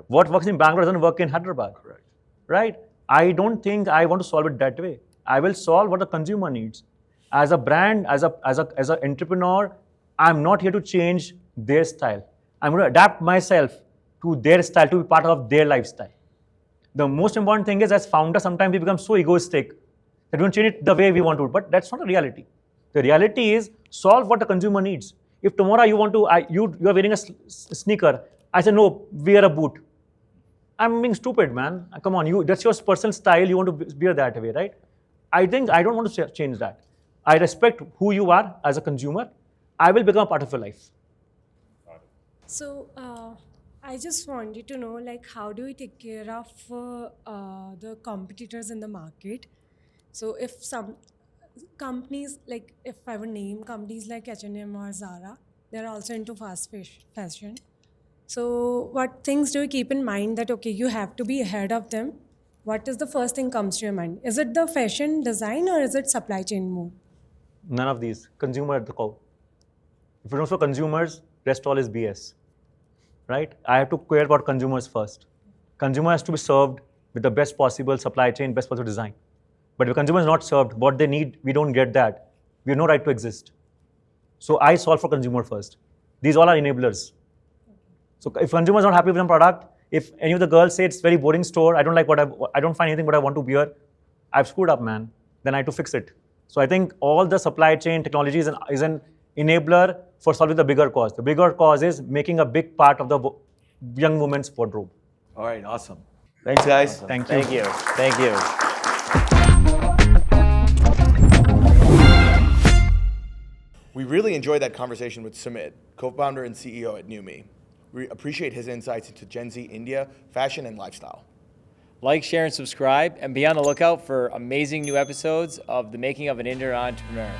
What works in Bangalore doesn't work in Hyderabad. Correct. Right? I don't think I want to solve it that way. I will solve what the consumer needs. As a brand, as an entrepreneur, I'm not here to change their style. I'm going to adapt myself to their style, to be part of their lifestyle. The most important thing is, as founders, sometimes we become so egoistic that we don't change it the way we want to, but that's not a reality. The reality is solve what the consumer needs. If tomorrow you are wearing a sneaker, I say no, wear a boot. I'm being stupid, man. Come on, that's your personal style. You want to wear that way, right? I think I don't want to change that. I respect who you are as a consumer. I will become a part of your life. So I just wanted to know, like, how do we take care of the competitors in the market? So if some companies, like if I would name companies like H&M or Zara, they're also into fast fashion. So what things do you keep in mind that, okay, you have to be ahead of them? What is the first thing comes to your mind? Is it the fashion design or is it supply chain more? None of these. Consumer at the core. If it was for consumers, rest all is BS. Right? I have to care about consumers first. Consumer has to be served with the best possible supply chain, best possible design. But if consumer is not served, what they need, we don't get that. We have no right to exist. So I solve for consumer first. These all are enablers. So if consumer is not happy with the product, if any of the girls say it's very boring store, I don't like I don't find anything what I want to wear, I've screwed up, man. Then I have to fix it. So I think all the supply chain technology is an enabler for solving the bigger cause. The bigger cause is making a big part of the young woman's wardrobe. All right, awesome. Thanks, guys. Awesome. Thank you. Thank you. Thank you. We really enjoyed that conversation with Sumit, co-founder and CEO at NewMe. We appreciate his insights into Gen Z India, fashion, and lifestyle. Like, share, and subscribe, and be on the lookout for amazing new episodes of The Making of an Indian Entrepreneur.